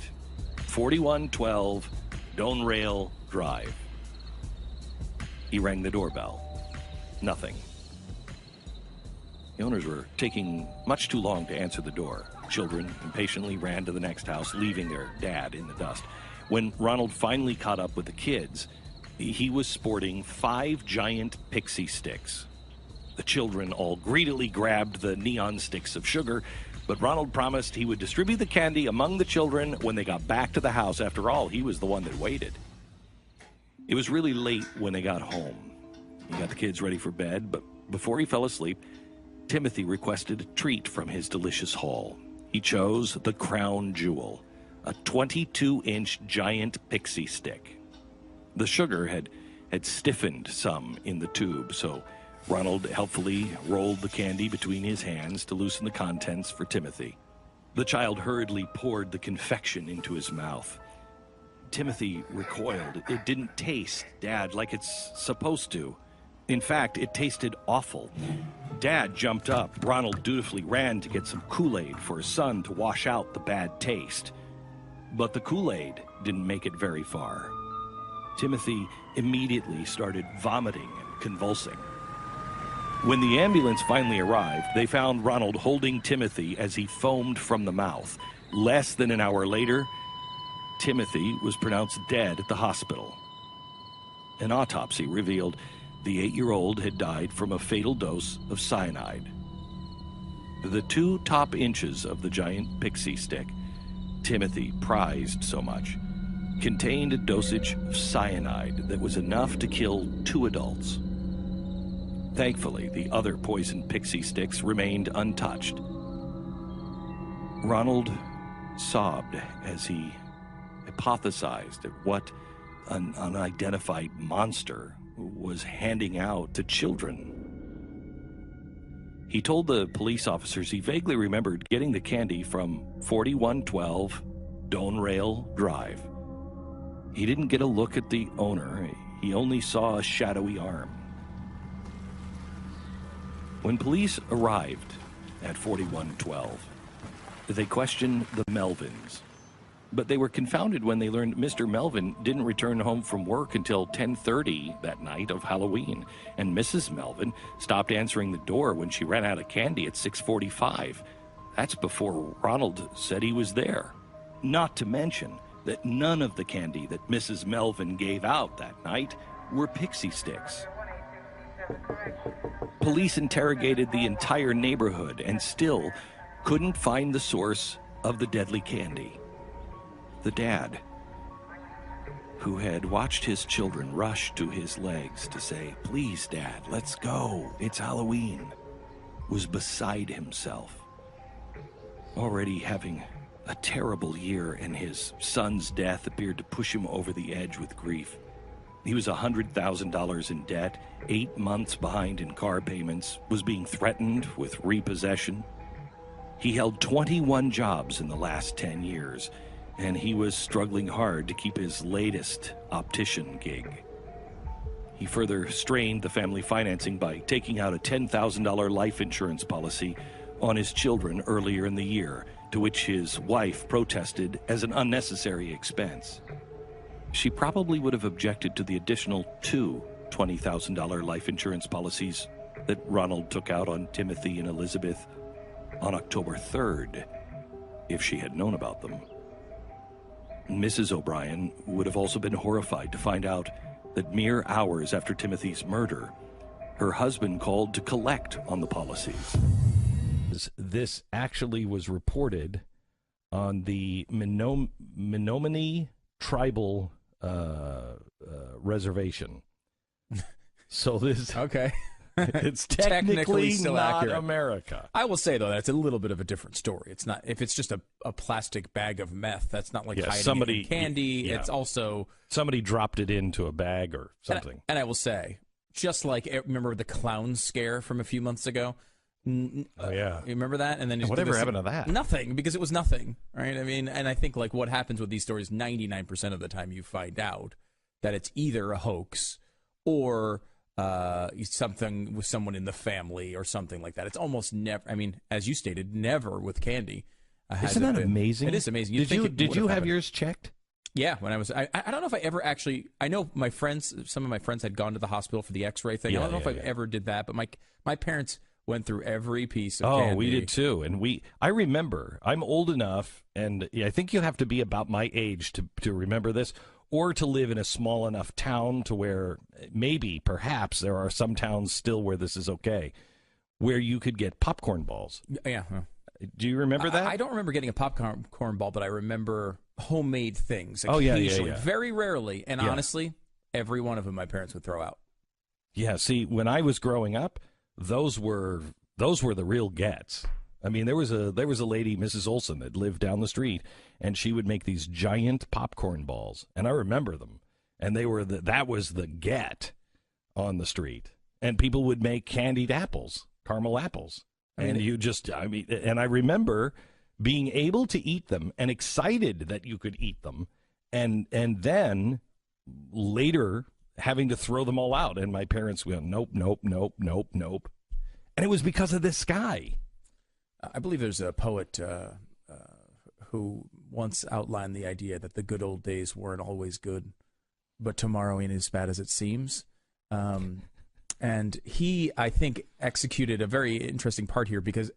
4112 Donerail Drive. He rang the doorbell. Nothing. The owners were taking much too long to answer the door. Children impatiently ran to the next house, leaving their dad in the dust. When Ronald finally caught up with the kids, he was sporting 5 giant pixie sticks. The children all greedily grabbed the neon sticks of sugar, but Ronald promised he would distribute the candy among the children when they got back to the house. After all, he was the one that waited. It was really late when they got home. He got the kids ready for bed, but before he fell asleep, Timothy requested a treat from his delicious haul. He chose the crown jewel, a 22-inch giant pixie stick. The sugar had stiffened some in the tube, so Ronald helpfully rolled the candy between his hands to loosen the contents for Timothy. The child hurriedly poured the confection into his mouth. Timothy recoiled. It didn't taste, Dad, like it's supposed to. In fact, it tasted awful. Dad jumped up. Ronald dutifully ran to get some Kool-Aid for his son to wash out the bad taste. But the Kool-Aid didn't make it very far. Timothy immediately started vomiting and convulsing. When the ambulance finally arrived, they found Ronald holding Timothy as he foamed from the mouth. Less than an hour later, Timothy was pronounced dead at the hospital. An autopsy revealed the 8-year-old had died from a fatal dose of cyanide. The 2 top inches of the giant pixie stick Timothy prized so much contained a dosage of cyanide that was enough to kill 2 adults. Thankfully, the other poisoned pixie sticks remained untouched. Ronald sobbed as he hypothesized at what an unidentified monster was handing out to children. He told the police officers he vaguely remembered getting the candy from 4112 Donerail Drive. He didn't get a look at the owner. He only saw a shadowy arm. When police arrived at 4112, they questioned the Melvins. But they were confounded when they learned Mr. Melvin didn't return home from work until 10:30 that night of Halloween, and Mrs. Melvin stopped answering the door when she ran out of candy at 6:45. That's before Ronald said he was there. Not to mention that none of the candy that Mrs. Melvin gave out that night were pixie sticks. Police interrogated the entire neighborhood and still couldn't find the source of the deadly candy. The dad, who had watched his children rush to his legs to say, "Please, Dad, let's go, it's Halloween," was beside himself. Already having a terrible year, and his son's death appeared to push him over the edge with grief. He was $100,000 in debt, 8 months behind in car payments, was being threatened with repossession. He held 21 jobs in the last 10 years, and he was struggling hard to keep his latest optician gig. He further strained the family financing by taking out a $10,000 life insurance policy on his children earlier in the year, to which his wife protested as an unnecessary expense. She probably would have objected to the additional 2 $20,000 life insurance policies that Ronald took out on Timothy and Elizabeth on October 3rd if she had known about them. Mrs. O'Brien would have also been horrified to find out that mere hours after Timothy's murder, her husband called to collect on the policies. This actually was reported on the Menominee Tribal Reservation. So this Okay. it's technically still not accurate. America. I will say, though, that's a little bit of a different story. It's not, if it's just a plastic bag of meth, that's not like hiding it in candy. Yeah. It's also... Somebody dropped it into a bag or something. And I will say, just like, remember the clown scare from a few months ago? Oh, yeah. You remember that? And then whatever happened to that? Nothing, because it was nothing, right? I mean, and I think like what happens with these stories, 99% of the time you find out that it's either a hoax or something with someone in the family or something like that. It's almost never, I mean, as you stated, never with candy. Isn't that amazing? It is amazing. Did you have yours checked? Yeah, when I was, I don't know if I ever actually, I know my friends, some of my friends had gone to the hospital for the x-ray thing. I don't know if I ever did that, but my parents went through every piece of candy. Oh, we did too. And I remember, I'm old enough, and I think you have to be about my age to remember this, or to live in a small enough town to where perhaps there are some towns still where this is okay, where you could get popcorn balls. Yeah. Do you remember that? I don't remember getting a popcorn ball, but I remember homemade things. Occasionally, very rarely. And honestly, every one of them my parents would throw out. Yeah, see, when I was growing up, those were the real gets. I mean, there was a lady, Mrs. Olson, that lived down the street, and she would make these giant popcorn balls, and I remember them. And they were that was the get on the street. And people would make candied apples, caramel apples. And and I remember being able to eat them and excited that you could eat them, and then later having to throw them all out. And my parents went, nope. And it was because of this guy. I believe there's a poet who once outlined the idea that the good old days weren't always good, but tomorrow ain't as bad as it seems. And he, I think, executed a very interesting part here because,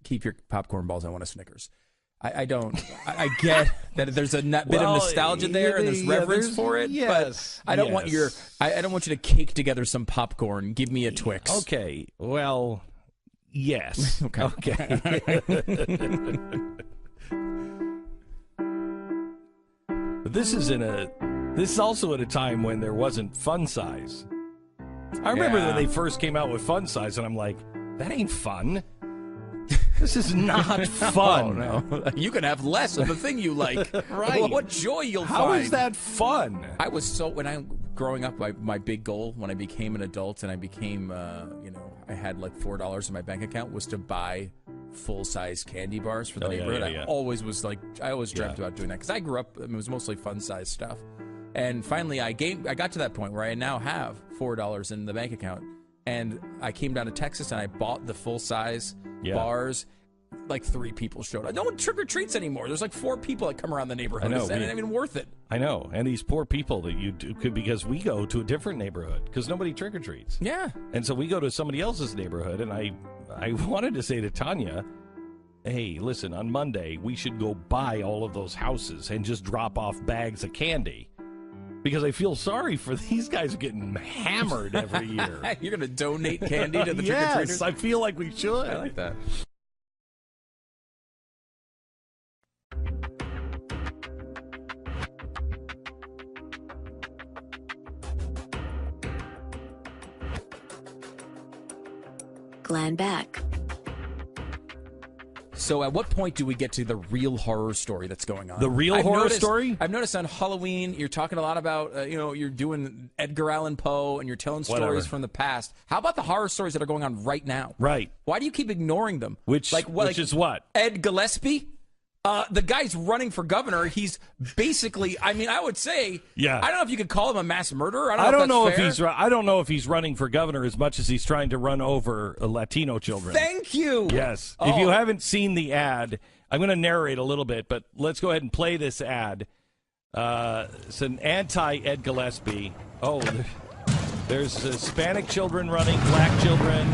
keep your popcorn balls. I want a Snickers. I get that there's a bit of nostalgia there and there's reverence for it. Yes, but I don't want I don't want you to cake together some popcorn. Give me a Twix. Okay. Well, yes. Okay. This is also at a time when there wasn't Fun Size. I remember when they first came out with Fun Size, and I'm like, that ain't fun. This is not fun. Oh, no. You can have less of the thing you like. Right. What joy you'll find. How is that fun? I was growing up, my big goal when I became an adult and I became, I had like $4 in my bank account was to buy full-size candy bars for the neighborhood. I always dreamt about doing that because I grew up, it was mostly fun-size stuff. And finally, I got to that point where I now have $4 in the bank account. And I came down to Texas and I bought the full-size bars. Like 3 people showed up. No one trick-or-treats anymore. There's like 4 people that come around the neighborhood. It's not even worth it. I know. And these poor people that you do, because we go to a different neighborhood because nobody trick-or-treats. Yeah. And so we go to somebody else's neighborhood. And I wanted to say to Tanya, hey, listen, on Monday, we should go buy all of those houses and just drop off bags of candy. because I feel sorry for these guys getting hammered every year. You're going to donate candy to the yes, trick-or-treaters? I feel like we should. I like that. Glenn Beck. So at what point do we get to the real horror story that's going on? The real horror story? I've noticed on Halloween, you're talking a lot about, you're doing Edgar Allan Poe and you're telling stories from the past. How about the horror stories that are going on right now? Right. Why do you keep ignoring them? Which is what? Ed Gillespie? The guy's running for governor. He's basically, I would say, yeah. I don't know if you could call him a mass murderer. I don't know if he's running for governor as much as he's trying to run over Latino children. Thank you. Yes. If you haven't seen the ad, I'm going to narrate a little bit, but let's go ahead and play this ad. It's an anti-Ed Gillespie. Oh, there's Hispanic children running, black children,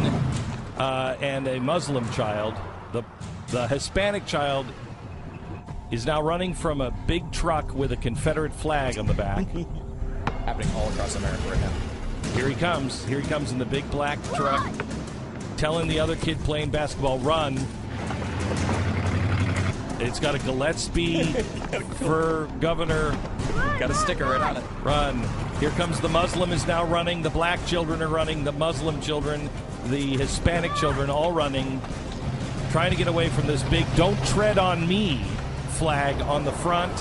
and a Muslim child. The Hispanic child is now running from a big truck with a Confederate flag on the back. Happening all across America right now. Here he comes. Here he comes in the big black truck, telling the other kid playing basketball, run. It's got a Gillespie for governor. Got a sticker right on it. Run. Here comes the Muslim is now running. The black children are running. The Muslim children, the Hispanic children all running, trying to get away from this big "Don't Tread on Me" flag on the front,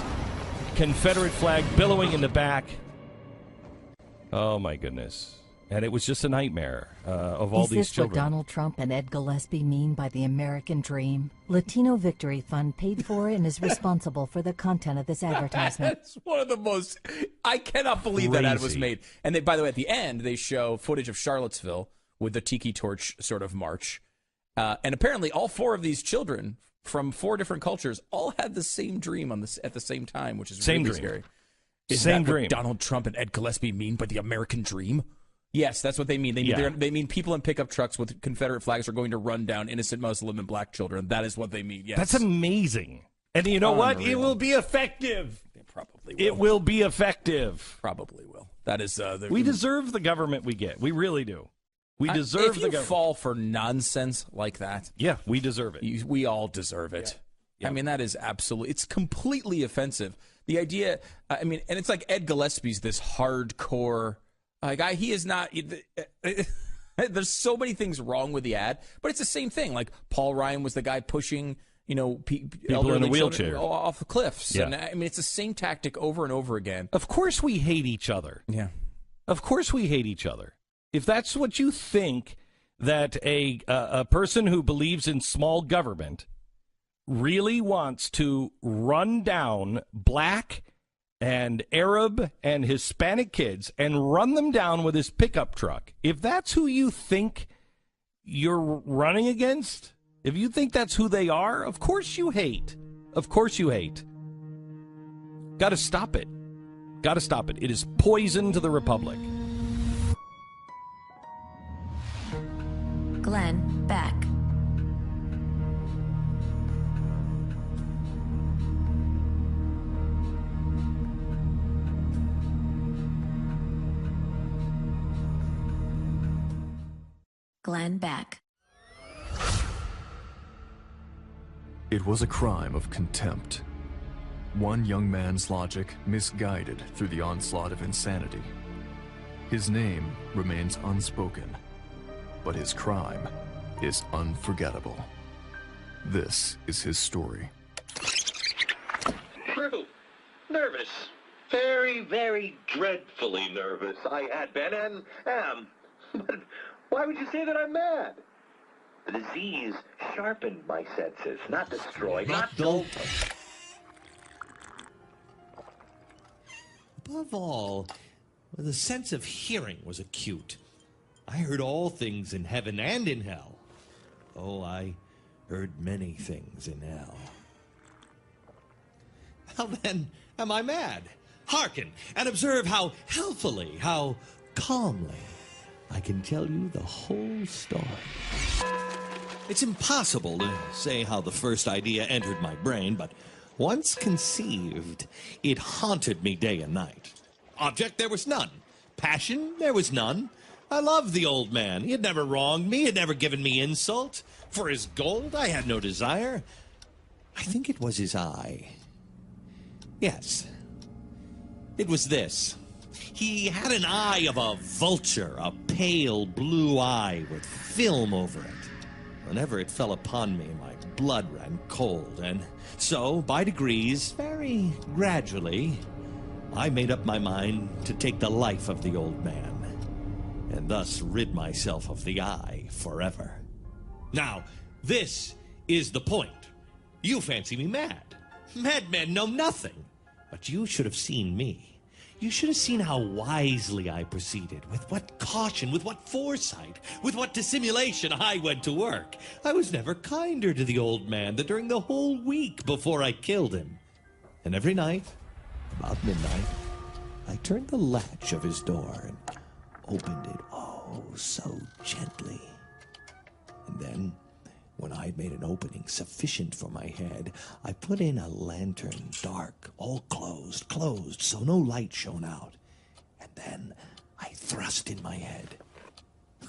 Confederate flag billowing in the back. Oh my goodness. And it was just a nightmare of all these children. Is this what Donald Trump and Ed Gillespie mean by the American dream? Latino Victory Fund paid for and is responsible for the content of this advertisement. That's one of the most, I cannot believe that ad was made. And they, by the way, at the end, they show footage of Charlottesville with the Tiki Torch sort of march. And apparently all four of these children from four different cultures all had the same dream at the same time, which is really scary. Is that what Donald Trump and Ed Gillespie mean by the American dream? Yes, that's what they mean. They mean people in pickup trucks with Confederate flags are going to run down innocent Muslim and black children. That is what they mean. Yes, that's amazing. And you know what? It will be effective. It probably will. It will be effective. Probably will. That is. We deserve the government we get. We really do. We deserve the government. If you fall for nonsense like that, yeah, we deserve it. We all deserve it. Yeah. I mean, that is absolutely. It's completely offensive. The idea. I mean, and it's like Ed Gillespie's this hardcore. Guy, he is not. There's so many things wrong with the ad, but it's the same thing. Like Paul Ryan was the guy pushing, people in a wheelchair off the cliffs. Yeah. And I mean, it's the same tactic over and over again. Of course, we hate each other. Yeah. Of course, we hate each other. If that's what you think, that a person who believes in small government really wants to run down black and Arab and Hispanic kids and run them down with his pickup truck, if that's who you think you're running against, if you think that's who they are, of course you hate. Of course you hate. Got to stop it. Got to stop it. It is poison to the republic. Glenn Beck. Glenn Beck. It was a crime of contempt. One young man's logic misguided through the onslaught of insanity. His name remains unspoken, but his crime is unforgettable. This is his story. True. Nervous. Very, very dreadfully nervous. I had been and am. But why would you say that I'm mad? The disease sharpened my senses, not destroyed, not dulled. Above all, the sense of hearing was acute. I heard all things in heaven and in hell. Oh, I heard many things in hell. How then am I mad? Hearken and observe how healthily, how calmly I can tell you the whole story. It's impossible to say how the first idea entered my brain, but once conceived, it haunted me day and night. Object, there was none. Passion, there was none. I loved the old man. He had never wronged me. He had never given me insult. For his gold, I had no desire. I think it was his eye. Yes. It was this. He had an eye of a vulture, a pale blue eye with film over it. Whenever it fell upon me, my blood ran cold, and so, by degrees, very gradually, I made up my mind to take the life of the old man, and thus rid myself of the eye forever. Now, this is the point. You fancy me mad. Madmen know nothing. But you should have seen me. You should have seen how wisely I proceeded, with what caution, with what foresight, with what dissimulation I went to work. I was never kinder to the old man than during the whole week before I killed him. And every night, about midnight, I turned the latch of his door and opened it, oh, so gently. And then, when I had made an opening sufficient for my head, I put in a lantern, dark, all closed, so no light shone out. And then I thrust in my head.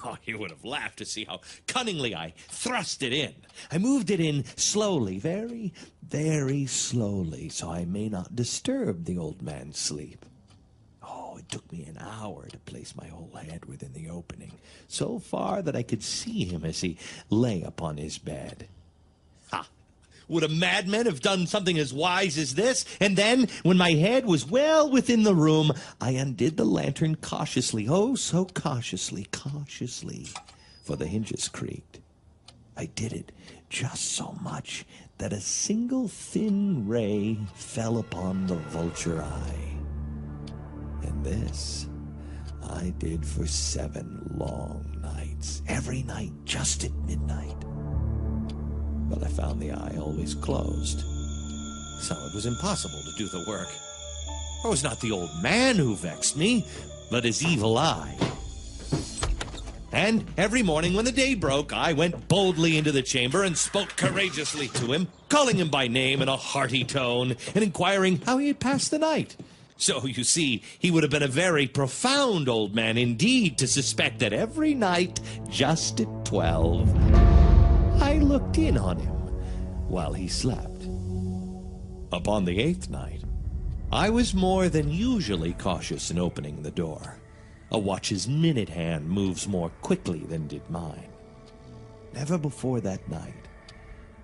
Oh, you would have laughed to see how cunningly I thrust it in. I moved it in slowly, very, very slowly, so I may not disturb the old man's sleep. Oh, it took me an hour to place my whole head within the opening, so far that I could see him as he lay upon his bed. Ha! Would a madman have done something as wise as this? And then, when my head was well within the room, I undid the lantern cautiously, oh, so cautiously, for the hinges creaked. I did it just so much that a single thin ray fell upon the vulture eye. And this I did for 7 long nights, every night just at midnight. But I found the eye always closed, so it was impossible to do the work. It was not the old man who vexed me, but his evil eye. And every morning when the day broke, I went boldly into the chamber and spoke courageously to him, calling him by name in a hearty tone, and inquiring how he had passed the night. So, you see, he would have been a very profound old man indeed to suspect that every night, just at 12, I looked in on him while he slept. Upon the 8th night, I was more than usually cautious in opening the door. A watch's minute hand moves more quickly than did mine. Never before that night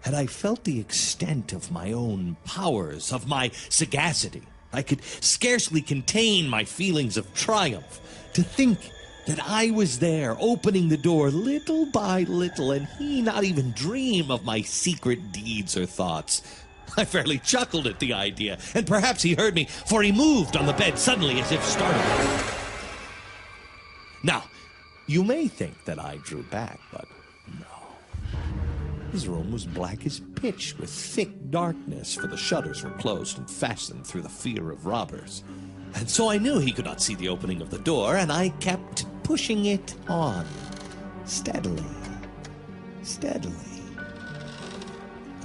had I felt the extent of my own powers, of my sagacity. I could scarcely contain my feelings of triumph. To think that I was there, opening the door little by little, and he not even dream of my secret deeds or thoughts. I fairly chuckled at the idea, and perhaps he heard me, for he moved on the bed suddenly as if startled. Now, you may think that I drew back, but no. His room was black as pitch, with thick darkness, for the shutters were closed and fastened through the fear of robbers. And so I knew he could not see the opening of the door, and I kept pushing it on, steadily.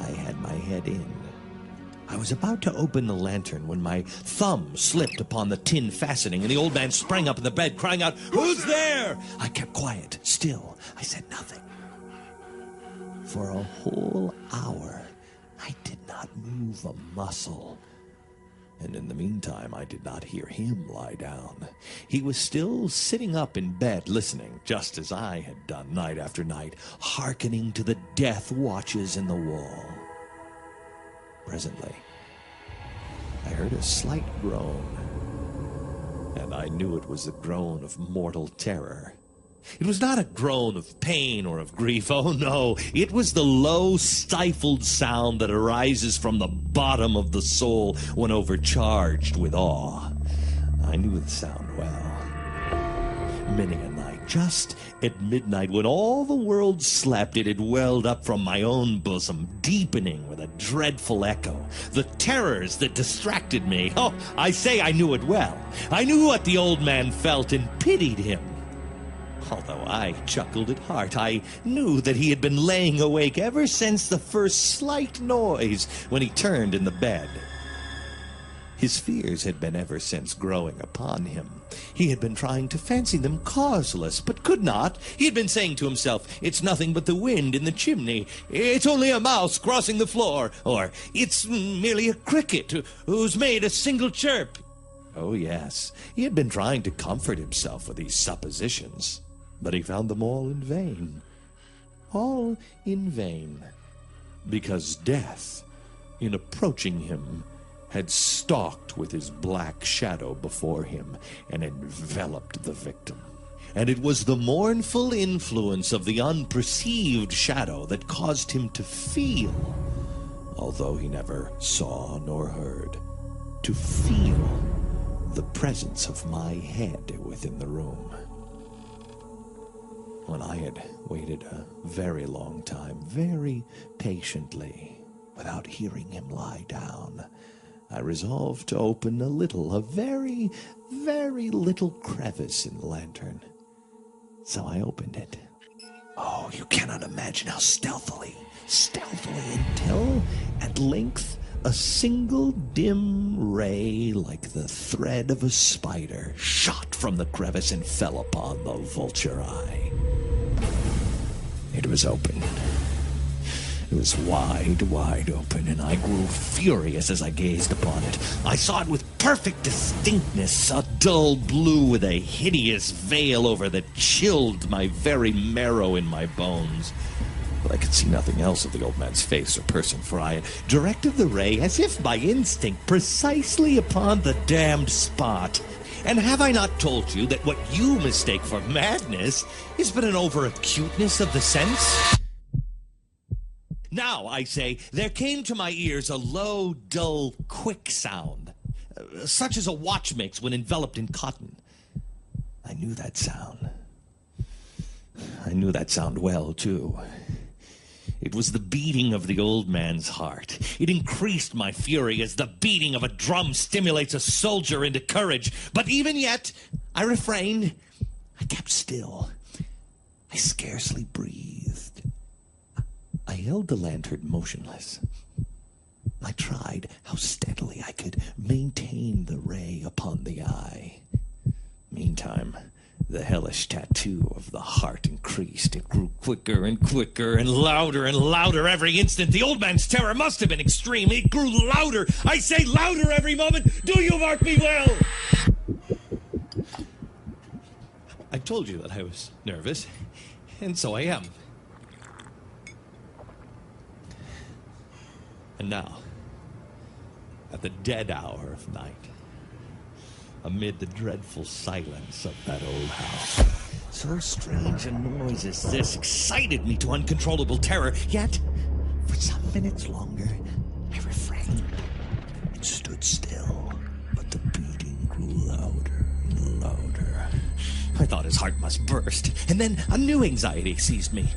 I had my head in. I was about to open the lantern when my thumb slipped upon the tin fastening, and the old man sprang up in the bed, crying out, "Who's there?" I kept quiet, still. I said nothing. For a whole hour, I did not move a muscle. And in the meantime, I did not hear him lie down. He was still sitting up in bed, listening, just as I had done night after night, hearkening to the death watches in the wall. Presently, I heard a slight groan, and I knew it was the groan of mortal terror. It was not a groan of pain or of grief. Oh, no. It was the low, stifled sound that arises from the bottom of the soul when overcharged with awe. I knew the sound well. Many a night, just at midnight, when all the world slept, it had welled up from my own bosom, deepening with a dreadful echo. The terrors that distracted me. Oh, I say I knew it well. I knew what the old man felt and pitied him. Although I chuckled at heart, I knew that he had been laying awake ever since the first slight noise when he turned in the bed. His fears had been ever since growing upon him. He had been trying to fancy them causeless, but could not. He had been saying to himself, "It's nothing but the wind in the chimney. It's only a mouse crossing the floor." Or, "It's merely a cricket who's made a single chirp." Oh, yes, he had been trying to comfort himself with these suppositions, but he found them all in vain. All in vain, because death, in approaching him, had stalked with his black shadow before him and enveloped the victim. And it was the mournful influence of the unperceived shadow that caused him to feel, although he never saw nor heard, to feel the presence of my head within the room. When I had waited a very long time, very patiently, without hearing him lie down, I resolved to open a very, very little crevice in the lantern. So I opened it. Oh, you cannot imagine how stealthily, until, at length, a single dim ray, like the thread of a spider, shot from the crevice and fell upon the vulture eye. It was open. It was wide open, and I grew furious as I gazed upon it. I saw it with perfect distinctness, a dull blue with a hideous veil over that chilled my very marrow in my bones. But I could see nothing else of the old man's face or person, for I had directed the ray, as if by instinct, precisely upon the damned spot. And have I not told you that what you mistake for madness is but an over-acuteness of the sense? Now, I say, there came to my ears a low, dull, quick sound, such as a watch makes when enveloped in cotton. I knew that sound. I knew that sound well, too. It was the beating of the old man's heart. It increased my fury as the beating of a drum stimulates a soldier into courage. But even yet, I refrained. I kept still. I scarcely breathed. I held the lantern motionless. I tried how steadily I could maintain the ray upon the eye. Meantime, the hellish tattoo of the heart increased. It grew quicker and quicker and louder every instant. The old man's terror must have been extreme. It grew louder. I say louder every moment. Do you mark me well? I told you that I was nervous, and so I am. And now, at the dead hour of night, amid the dreadful silence of that old house, so strange a noise as this excited me to uncontrollable terror. Yet, for some minutes longer, I refrained. It stood still, but the beating grew louder and louder. I thought his heart must burst, and then a new anxiety seized me.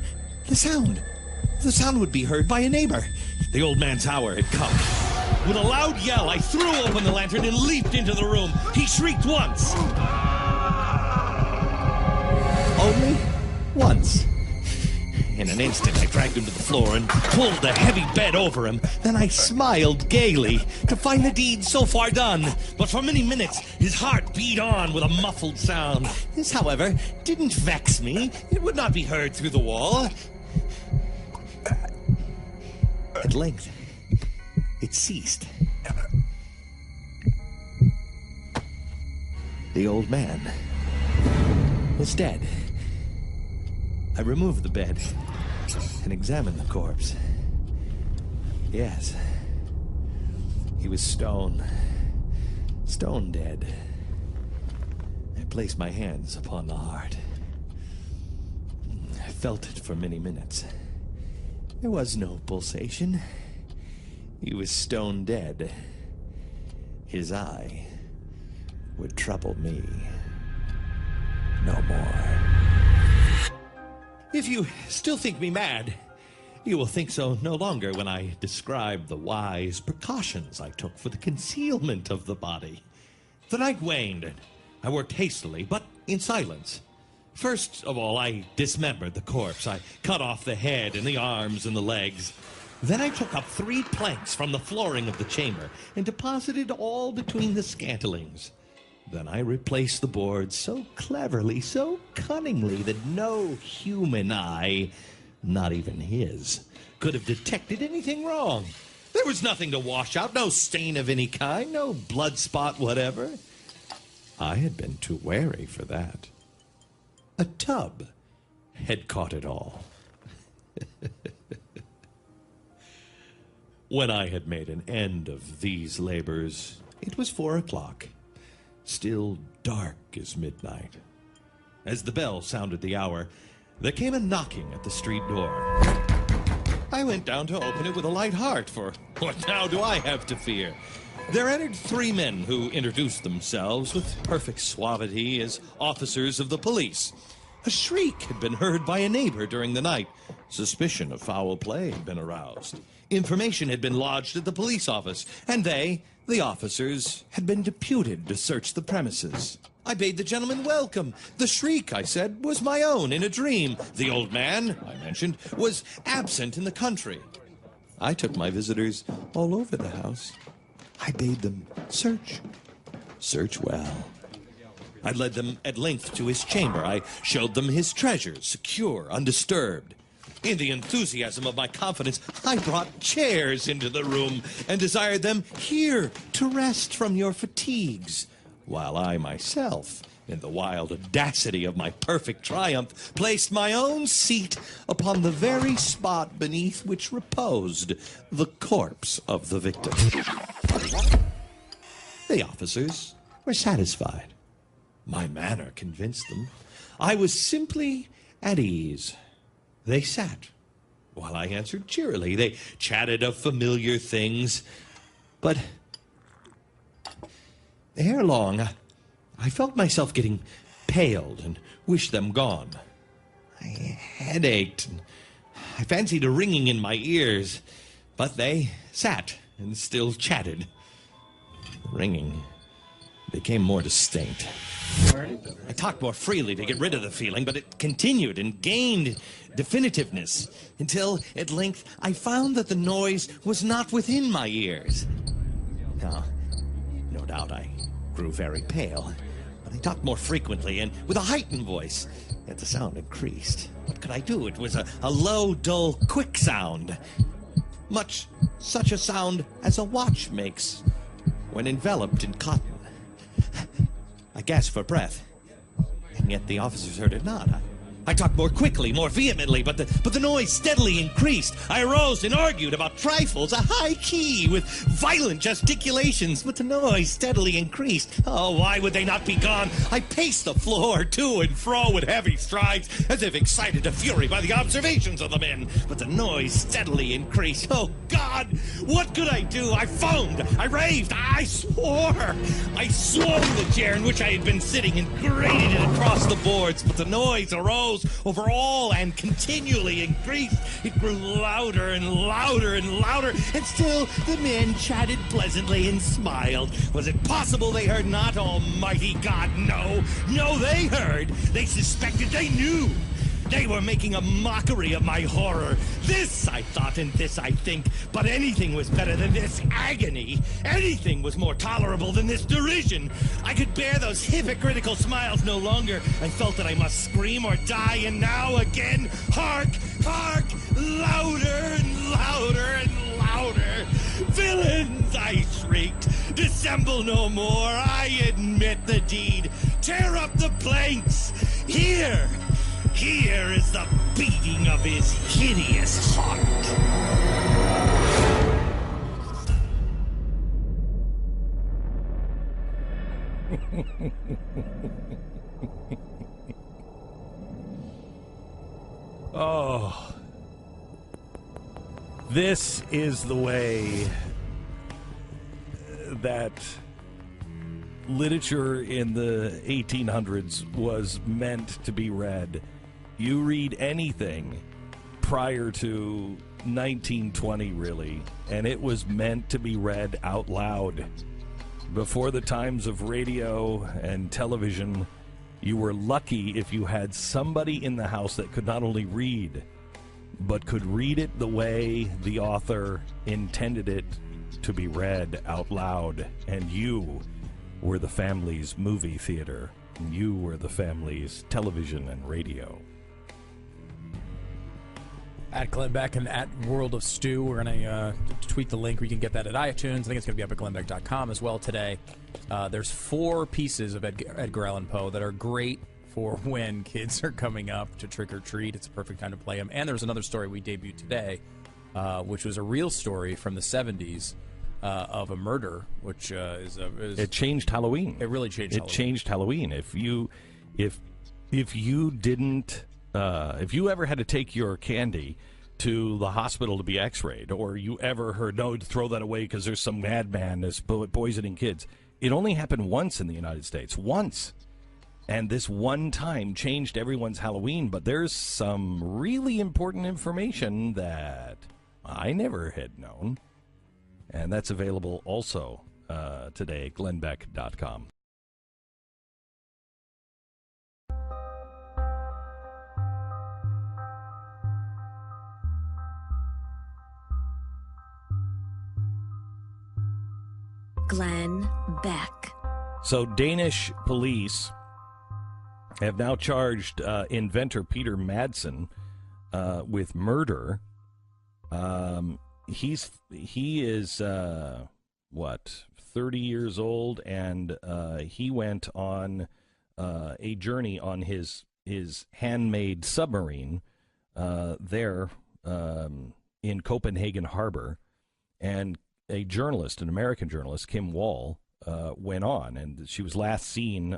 The sound would be heard by a neighbor. The old man's hour had come. With a loud yell, I threw open the lantern and leaped into the room. He shrieked once. Only once. In an instant, I dragged him to the floor and pulled the heavy bed over him. Then I smiled gaily to find the deed so far done. But for many minutes, his heart beat on with a muffled sound. This, however, didn't vex me. It would not be heard through the wall. At length, it ceased. The old man was dead. I removed the bed and examined the corpse. Yes, he was stone dead. I placed my hands upon the heart. I felt it for many minutes. There was no pulsation. He was stone dead. His eye would trouble me no more. If you still think me mad, you will think so no longer when I describe the wise precautions I took for the concealment of the body. The night waned, and I worked hastily, but in silence. First of all, I dismembered the corpse. I cut off the head and the arms and the legs. Then I took up 3 planks from the flooring of the chamber and deposited all between the scantlings. Then I replaced the boards so cleverly, so cunningly, that no human eye, not even his, could have detected anything wrong. There was nothing to wash out, no stain of any kind, no blood spot whatever. I had been too wary for that. A tub had caught it all. When I had made an end of these labors, it was 4 o'clock, still dark as midnight. As the bell sounded the hour, there came a knocking at the street door. I went down to open it with a light heart, for what now do I have to fear? There entered 3 men who introduced themselves with perfect suavity as officers of the police. A shriek had been heard by a neighbor during the night. Suspicion of foul play had been aroused. Information had been lodged at the police office, and they, the officers, had been deputed to search the premises. I bade the gentleman welcome. The shriek, I said, was my own in a dream. The old man, I mentioned, was absent in the country. I took my visitors all over the house. I bade them search. Search well. I led them at length to his chamber. I showed them his treasures, secure, undisturbed. In the enthusiasm of my confidence, I brought chairs into the room and desired them here to rest from your fatigues, while I myself, in the wild audacity of my perfect triumph, placed my own seat upon the very spot beneath which reposed the corpse of the victim. The officers were satisfied. My manner convinced them. I was simply at ease. They sat, while I answered cheerily. They chatted of familiar things. But ere long, I felt myself getting paled and wished them gone. My head ached, and I fancied a ringing in my ears. But they sat and still chatted. The ringing became more distinct. I talked more freely to get rid of the feeling, but it continued and gained definitiveness until, at length, I found that the noise was not within my ears. Now, no doubt I grew very pale, but I talked more frequently and with a heightened voice, yet the sound increased. What could I do? It was a low, dull, quick sound, much such a sound as a watch makes when enveloped in cotton. I gasped for breath, and yet the officers heard it not. I talked more quickly, more vehemently, but the noise steadily increased. I arose and argued about trifles, a high key with violent gesticulations, but the noise steadily increased. Oh, why would they not be gone? I paced the floor to and fro with heavy strides, as if excited to fury by the observations of the men, but the noise steadily increased. Oh, God, what could I do? I foamed, I raved, I swore. I swung the chair in which I had been sitting and grated it across the boards, but the noise arose over all and continually increased. It grew louder and louder and louder, and still the men chatted pleasantly and smiled. Was it possible they heard not? Almighty God, no. No, they heard. They suspected. They knew. They were making a mockery of my horror. This I thought, and this I think, but anything was better than this agony. Anything was more tolerable than this derision. I could bear those hypocritical smiles no longer. I felt that I must scream or die, and now again, hark, hark, louder and louder and louder. Villains, I shrieked, dissemble no more. I admit the deed. Tear up the planks. Here is the beating of his hideous heart. Oh, this is the way that literature in the 1800s was meant to be read. You read anything prior to 1920, really, and it was meant to be read out loud. Before the times of radio and television, you were lucky if you had somebody in the house that could not only read, but could read it the way the author intended it to be read out loud, and you were the family's movie theater, and you were the family's television and radio. At Glenn Beck and at World of Stew. We're going to tweet the link where you can get that at iTunes. I think it's going to be up at glennbeck.com as well today. There's 4 pieces of Edgar Allan Poe that are great for when kids are coming up to trick or treat. It's a perfect time to play them. And there's another story we debuted today, which was a real story from the 70s of a murder, which is it changed Halloween. It really changed. It changed Halloween. If you didn't. If you ever had to take your candy to the hospital to be x-rayed, or you ever heard, no, throw that away because there's some madman that's poisoning kids, it only happened once in the United States. Once. And this one time changed everyone's Halloween, but there's some really important information that I never had known. And that's available also today, glennbeck.com. Glenn Beck. So Danish police have now charged inventor Peter Madsen with murder. He is 30 years old, and he went on a journey on his handmade submarine there in Copenhagen Harbor, and a journalist, an American journalist, Kim Wall, went on, and she was last seen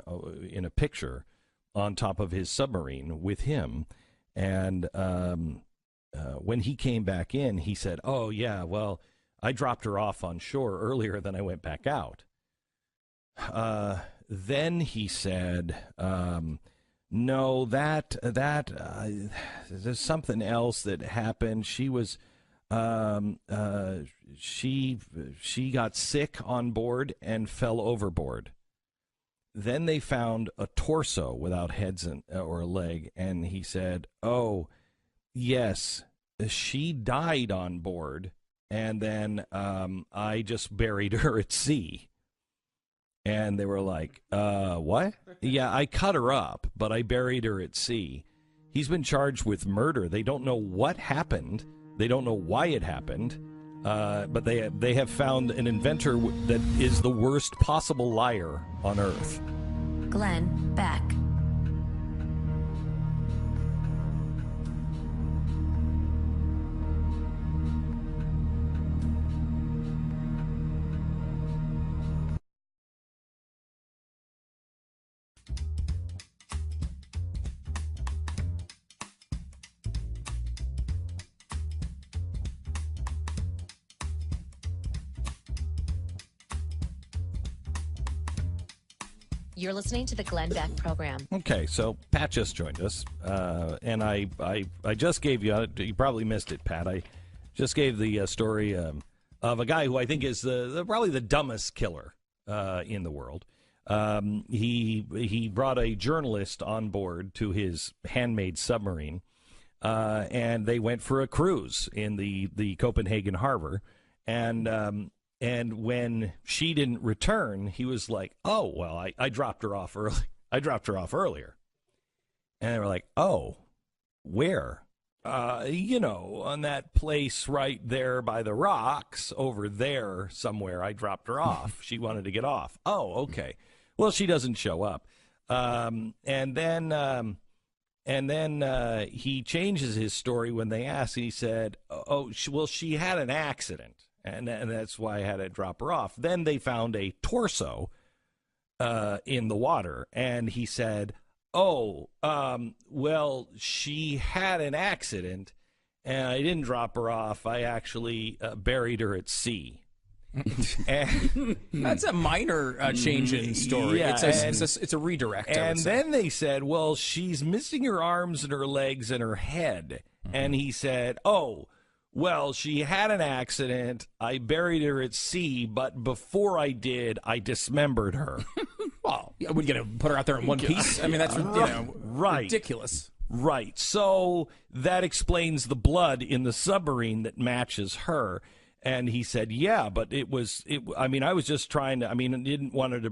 in a picture on top of his submarine with him. And when he came back in, he said, "Oh, yeah, well, I dropped her off on shore earlier than I went back out." Then he said, "No, there's something else that happened. She was..." She got sick on board and fell overboard. Then they found a torso without heads or a leg, and he said, "Oh, yes, she died on board, and then I just buried her at sea." And they were like, what? "Yeah, I cut her up, but I buried her at sea." He's been charged with murder. They don't know what happened. They don't know why it happened, but they have found an inventor that is the worst possible liar on Earth. Glenn Beck. You're listening to the Glenn Beck program. Okay, so Pat just joined us, and I just gave you probably missed it, Pat. I just gave the story of a guy who I think is probably the dumbest killer in the world. He brought a journalist on board to his handmade submarine, and they went for a cruise in the Copenhagen harbor, and when she didn't return, he was like, "Oh, well, I dropped her off early. I dropped her off earlier." And they were like, "Oh, where?" On that place right there by the rocks over there somewhere. I dropped her off. She wanted to get off. "Oh, okay. Well, she doesn't show up." And then he changes his story when they ask. He said, "Oh, well, she had an accident. And that's why I had to drop her off." Then they found a torso in the water, and he said, "Oh, well, she had an accident, and I didn't drop her off. I actually buried her at sea." That's a minor change in story. Yeah, it's a redirect. And then they said, "Well, she's missing her arms and her legs and her head." And he said, "Oh, well, she had an accident. I buried her at sea, but before I did, I dismembered her." Well, we're going to put her out there in one piece? I mean, that's right. Ridiculous. Right. So that explains the blood in the submarine that matches her. And he said, yeah, but I was just trying to, I didn't want her to,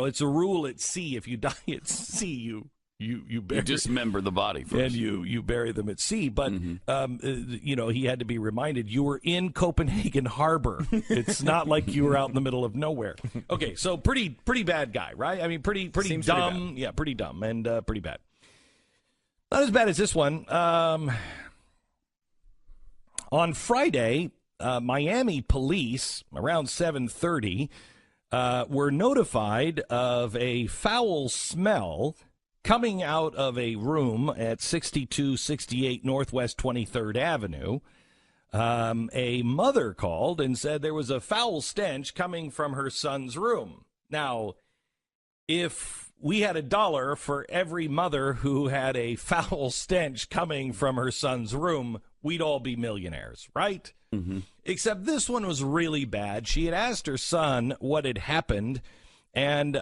it's a rule at sea. If you die at sea, you bury, dismember the body first. And you bury them at sea. But, he had to be reminded, you were in Copenhagen Harbor. It's not like you were out in the middle of nowhere. Okay, so pretty bad guy, right? Pretty dumb. Yeah, pretty dumb and pretty bad. Not as bad as this one. On Friday, Miami police, around 7:30, were notified of a foul smell coming out of a room at 6268 Northwest 23rd Avenue. A mother called and said there was a foul stench coming from her son's room. Now, if we had $1 for every mother who had a foul stench coming from her son's room, we'd all be millionaires, right? Mm-hmm. Except this one was really bad. She had asked her son what had happened, and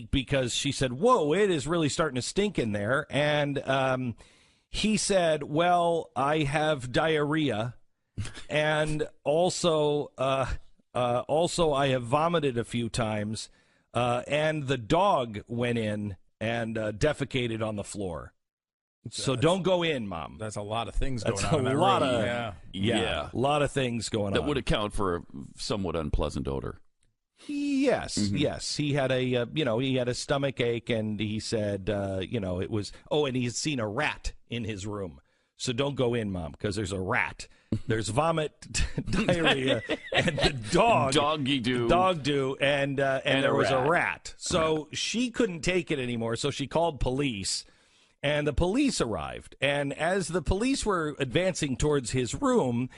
because she said, whoa, it is really starting to stink in there. And he said, well, I have diarrhea, and also I have vomited a few times, and the dog went in and defecated on the floor. So don't go in, Mom. That's a lot of things going That's on. a in that lot room. of a lot of things going on. That would account for a somewhat unpleasant odor. Yes, yes. He had a stomach ache, and he said, it was. Oh, and he had seen a rat in his room. So don't go in, Mom, because there's a rat. There's vomit, diarrhea, and the dog. Doggy do. Dog do, and there was a rat. So she couldn't take it anymore. So she called police. And the police arrived, and as the police were advancing towards his room,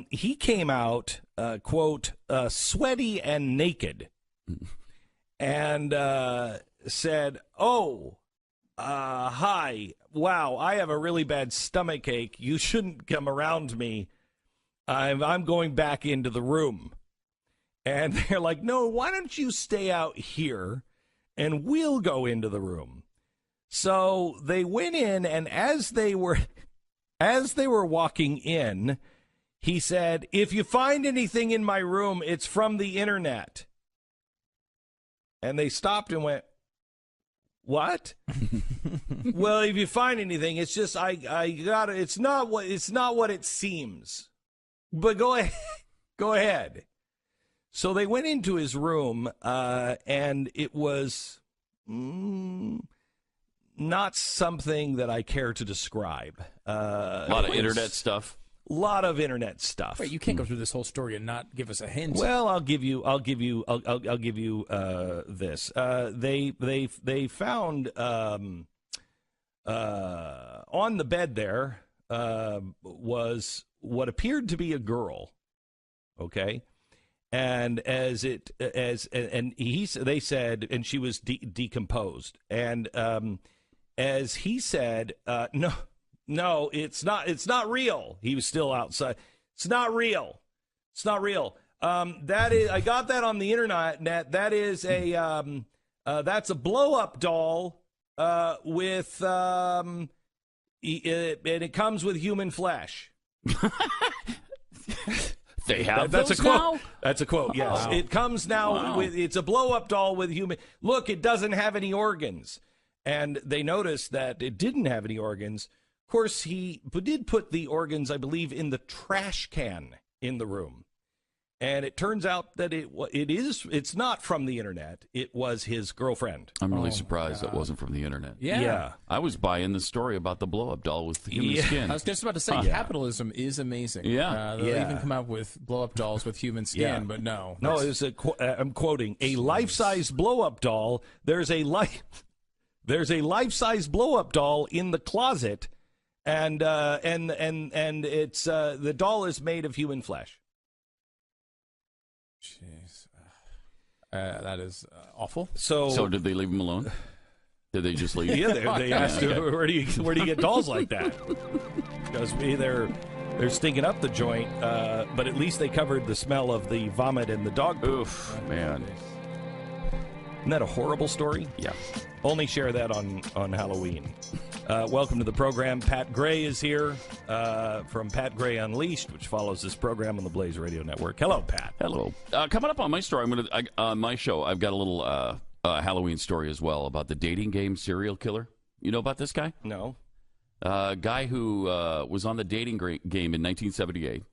he came out, quote, sweaty and naked, and said, oh, hi, wow, I have a really bad stomach ache. You shouldn't come around me. I'm going back into the room. And they're like, no, why don't you stay out here, and we'll go into the room. So they went in, and as they were walking in, he said, if you find anything in my room, it's from the internet. And they stopped and went, what? Well, if you find anything, it's just it's not what it seems. But go ahead. So they went into his room, and it was not something that I care to describe. A lot of internet stuff. A lot of internet stuff. Wait, you can't go through this whole story and not give us a hint. Well, I'll give you this. They found on the bed there was what appeared to be a girl. Okay. And they said, and she was decomposed. And as he said, no, it's not real. He was still outside. It's not real. That is, I got that on the internet. That is that's a blow-up doll with and it comes with human flesh. They have that's those a quote. now? That's a quote. Yes, wow. It comes now with. It's a blow-up doll with human. Look, it doesn't have any organs, and they noticed that it didn't have any organs. Of course, he did put the organs, I believe, in the trash can in the room, and it turns out that it's not from the internet. It was his girlfriend. I'm really surprised that wasn't from the internet. Yeah. I was buying the story about the blow-up doll with human skin. I was just about to say, capitalism is amazing. Yeah. They'll even come out with blow-up dolls with human skin, but no. No, I'm quoting, a life-size blow-up doll. There's a life-size blow-up doll in the closet, and it's the doll is made of human flesh. Jeez, that is awful. So did they leave him alone? Did they just leave? Yeah, they asked him, where do you get dolls like that? Because they're stinking up the joint, but at least they covered the smell of the vomit and the dog poop. Oof, man. Isn't that a horrible story? Yeah. Only share that on Halloween. Welcome to the program. Pat Gray is here from Pat Gray Unleashed, which follows this program on the Blaze Radio Network. Hello, Pat. Hello. Coming up on my story, on my show, I've got a little Halloween story as well about the dating game serial killer. You know about this guy? No. Guy who was on the dating game in 1978.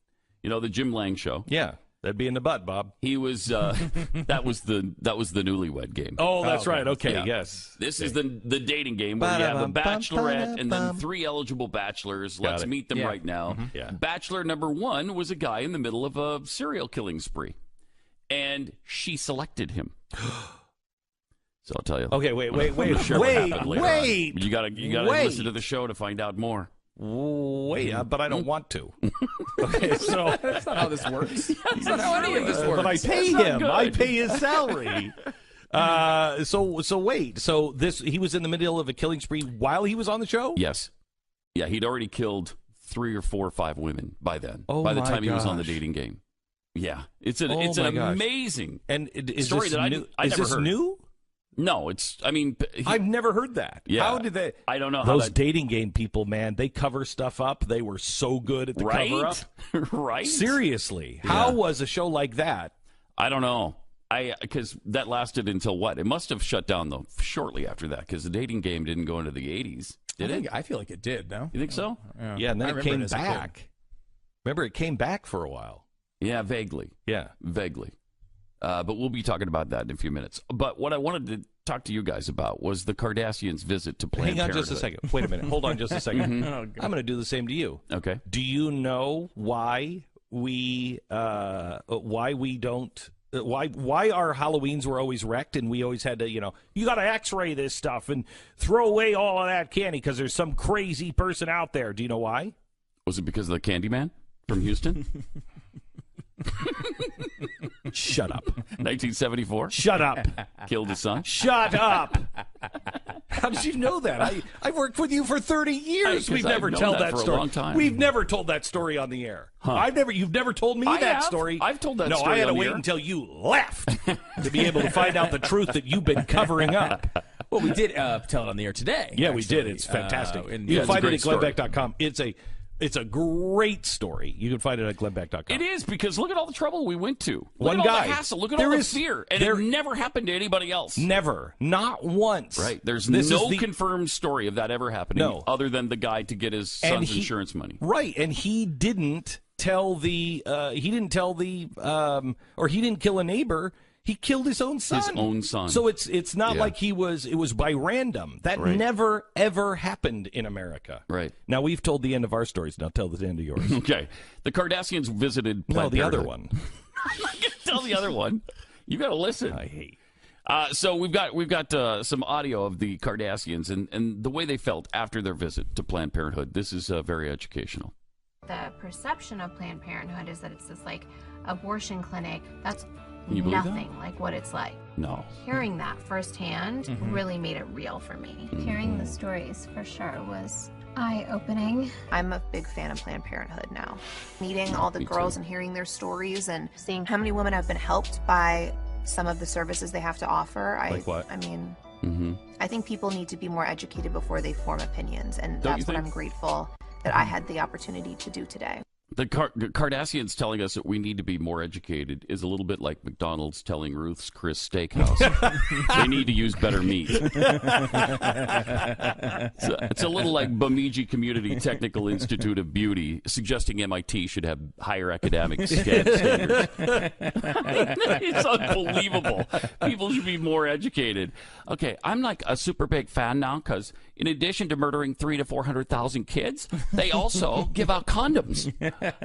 You know, the Jim Lang show. Yeah. That'd be in the butt, Bob. He was that was the Newlywed Game. Oh, that's right. Okay, yeah. Yes. This is the dating game where you have a bachelorette and then 3 eligible bachelors. Let's meet them right now. Mm-hmm. Yeah. Bachelor number 1 was a guy in the middle of a serial killing spree, and she selected him. So I'll tell you. Okay, wait. You gotta listen to the show to find out more. Wait, but I don't want to. Okay, so That's not how this works. That's not how any of this works. but I pay him. I pay his salary. So wait. So he was in the middle of a killing spree while he was on the show? Yes. Yeah, he'd already killed 3 or 4 or 5 women by then. Oh, by the my time he was on the gosh. dating game. Yeah, it's an gosh. amazing And is story this that new? I Is never this heard. new? No, it's. I mean, I've never heard that. Yeah. How did they? I don't know how those that, dating game people, man. They cover stuff up. They were so good at the cover up. Right? Seriously, how was a show like that? I don't know. Because that lasted until what? It must have shut down though shortly after that. Because the dating game didn't go into the 80s, did it? I feel like it did. No, You think so? Yeah, and then it came as a kid. back. Remember, it came back for a while. Yeah, vaguely. Yeah. Vaguely. But we'll be talking about that in a few minutes. But what I wanted to talk to you guys about was the Kardashians' visit to Planned Hang on Parenthood. just a second. Wait a minute. Hold on just a second. I'm going to do the same to you. Okay. Do you know why why our Halloweens were always wrecked and we always had to, you got to x-ray this stuff and throw away all of that candy because there's some crazy person out there. Do you know why? Was it because of the Candyman from Houston? Shut up. 1974? Shut up. Killed his son? Shut up. How did you know that? I've worked with you for 30 years. We've never told that for story. a long time. We've never told that story on the air. Huh. You've never told me I that have. story. I've told that no, story I had to on the wait air. until you left to be able to find out the truth that you've been covering up. Well, we did tell it on the air today. Yeah, actually. we did. It's fantastic. And You can find it great at story. glennbeck.com. It's a great story. You can find it at glennbeck.com. It is, because look at all the trouble we went to. Look One at all guy. the hassle. Look at There all the is- fear. And there- it never happened to anybody else. Never. Not once. Right. There's This no is the- confirmed story of that ever happening other than the guy to get his And son's he- insurance money. Right, and he didn't kill a neighbor. He killed his own son. His own son. So it's not like it was by random. That Right. never ever happened in America. Right. Now we've told the end of our stories. Now tell the end of yours. Okay. The Kardashians visited No, Planned the other Parenthood. one. I'm not going to tell the other one. You got to listen. I hate. So we've got some audio of the Kardashians and the way they felt after their visit to Planned Parenthood. This is very educational. The perception of Planned Parenthood is that it's this like abortion clinic. That's Can you believe nothing like what it's like. No. Hearing that firsthand really made it real for me. Hearing the stories for sure was eye-opening. I'm a big fan of Planned Parenthood now. Meeting all the Me girls too. and hearing their stories and seeing how many women have been helped by some of the services they have to offer. Like what? I mean, Mm-hmm. I think people need to be more educated before they form opinions, and Don't you that's what think? I'm grateful that I had the opportunity to do today. The Kardashians telling us that we need to be more educated is a little bit like McDonald's telling Ruth's Chris Steakhouse they need to use better meat. It's a little like Bemidji Community Technical Institute of Beauty suggesting MIT should have higher academic standards. It's unbelievable. People should be more educated. Okay, I'm like a super big fan now because in addition to murdering 300,000 to 400,000 kids, they also give out condoms.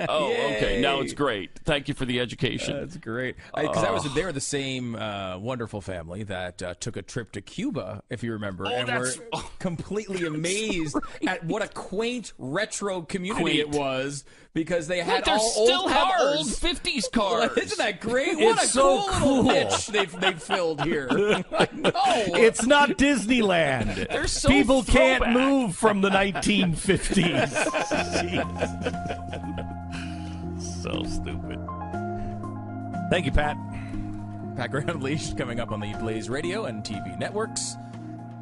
Oh, okay. Now it's great. Thank you for the education. That's great. Because they were the same wonderful family that took a trip to Cuba, if you remember, and were completely amazed at what a quaint retro community it was because they had Look, all still old have cars. old 50s cars. Isn't that great? What It's a so cool little cool. niche they've filled here. I know. It's not Disneyland. They're so People can't throwback. move from the 1950s. So stupid. Thank you, Pat. Pat Gray Unleashed coming up on the Blaze Radio and TV networks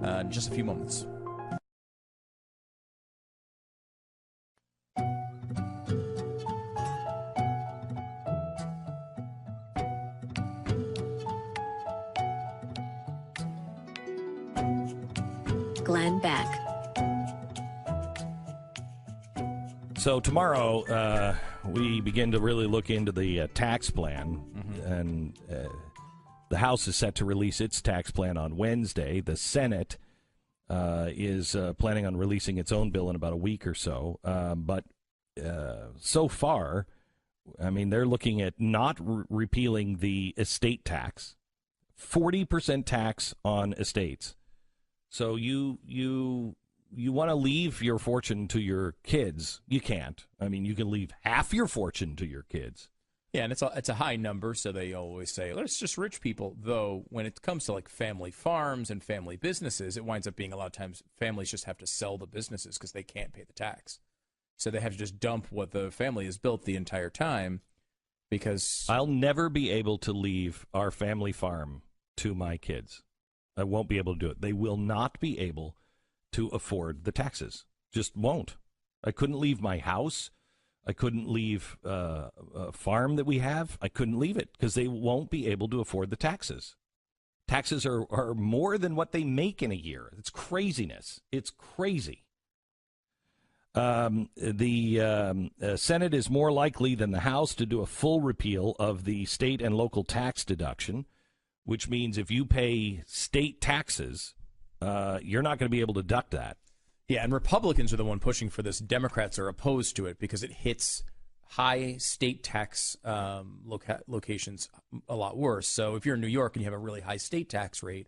in just a few moments. Glenn Beck. So tomorrow, we begin to really look into the tax plan, and the House is set to release its tax plan on Wednesday. The Senate is planning on releasing its own bill in about a week or so. But so far, I mean, they're looking at not repealing the estate tax, 40% tax on estates. So you want to leave your fortune to your kids. You can't. I mean, you can leave half your fortune to your kids. Yeah, and it's a high number, so they always say, well, it's just rich people. Though when it comes to like family farms and family businesses, it winds up being a lot of times families just have to sell the businesses because they can't pay the tax. So they have to just dump what the family has built the entire time because... I'll never be able to leave our family farm to my kids. I won't be able to do it. They will not be able to afford the taxes. Just won't. I couldn't leave my house. I couldn't leave a farm that we have. I couldn't leave it because they won't be able to afford the taxes. Taxes are more than what they make in a year. It's craziness. It's crazy. The Senate is more likely than the House to do a full repeal of the state and local tax deduction, which means if you pay state taxes, you're not going to be able to deduct that. Yeah, and Republicans are the one pushing for this. Democrats are opposed to it because it hits high state tax locations a lot worse. So if you're in New York and you have a really high state tax rate,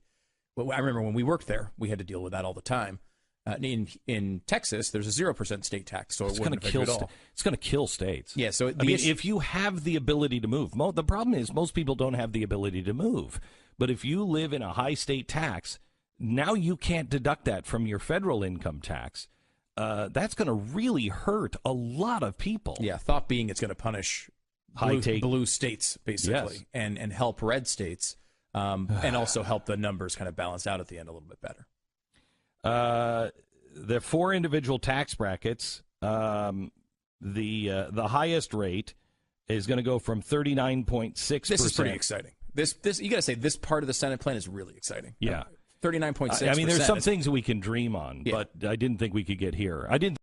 well, I remember when we worked there, we had to deal with that all the time. In Texas, there's a 0% state tax, so it wouldn't affect you at all. It's going to kill states. Yeah, so if you have the ability to move, the problem is most people don't have the ability to move. But if you live in a high state tax, now you can't deduct that from your federal income tax. That's going to really hurt a lot of people. Yeah, thought being it's going to punish blue states, basically, yes. and help red states, and also help the numbers kind of balance out at the end a little bit better. The 4 individual tax brackets, the highest rate is going to go from 39.6%. This is pretty exciting. This you got to say this part of the Senate plan is really exciting. Yeah. 39.6%. I mean, there's some things we can dream on, but I didn't think we could get here. I didn't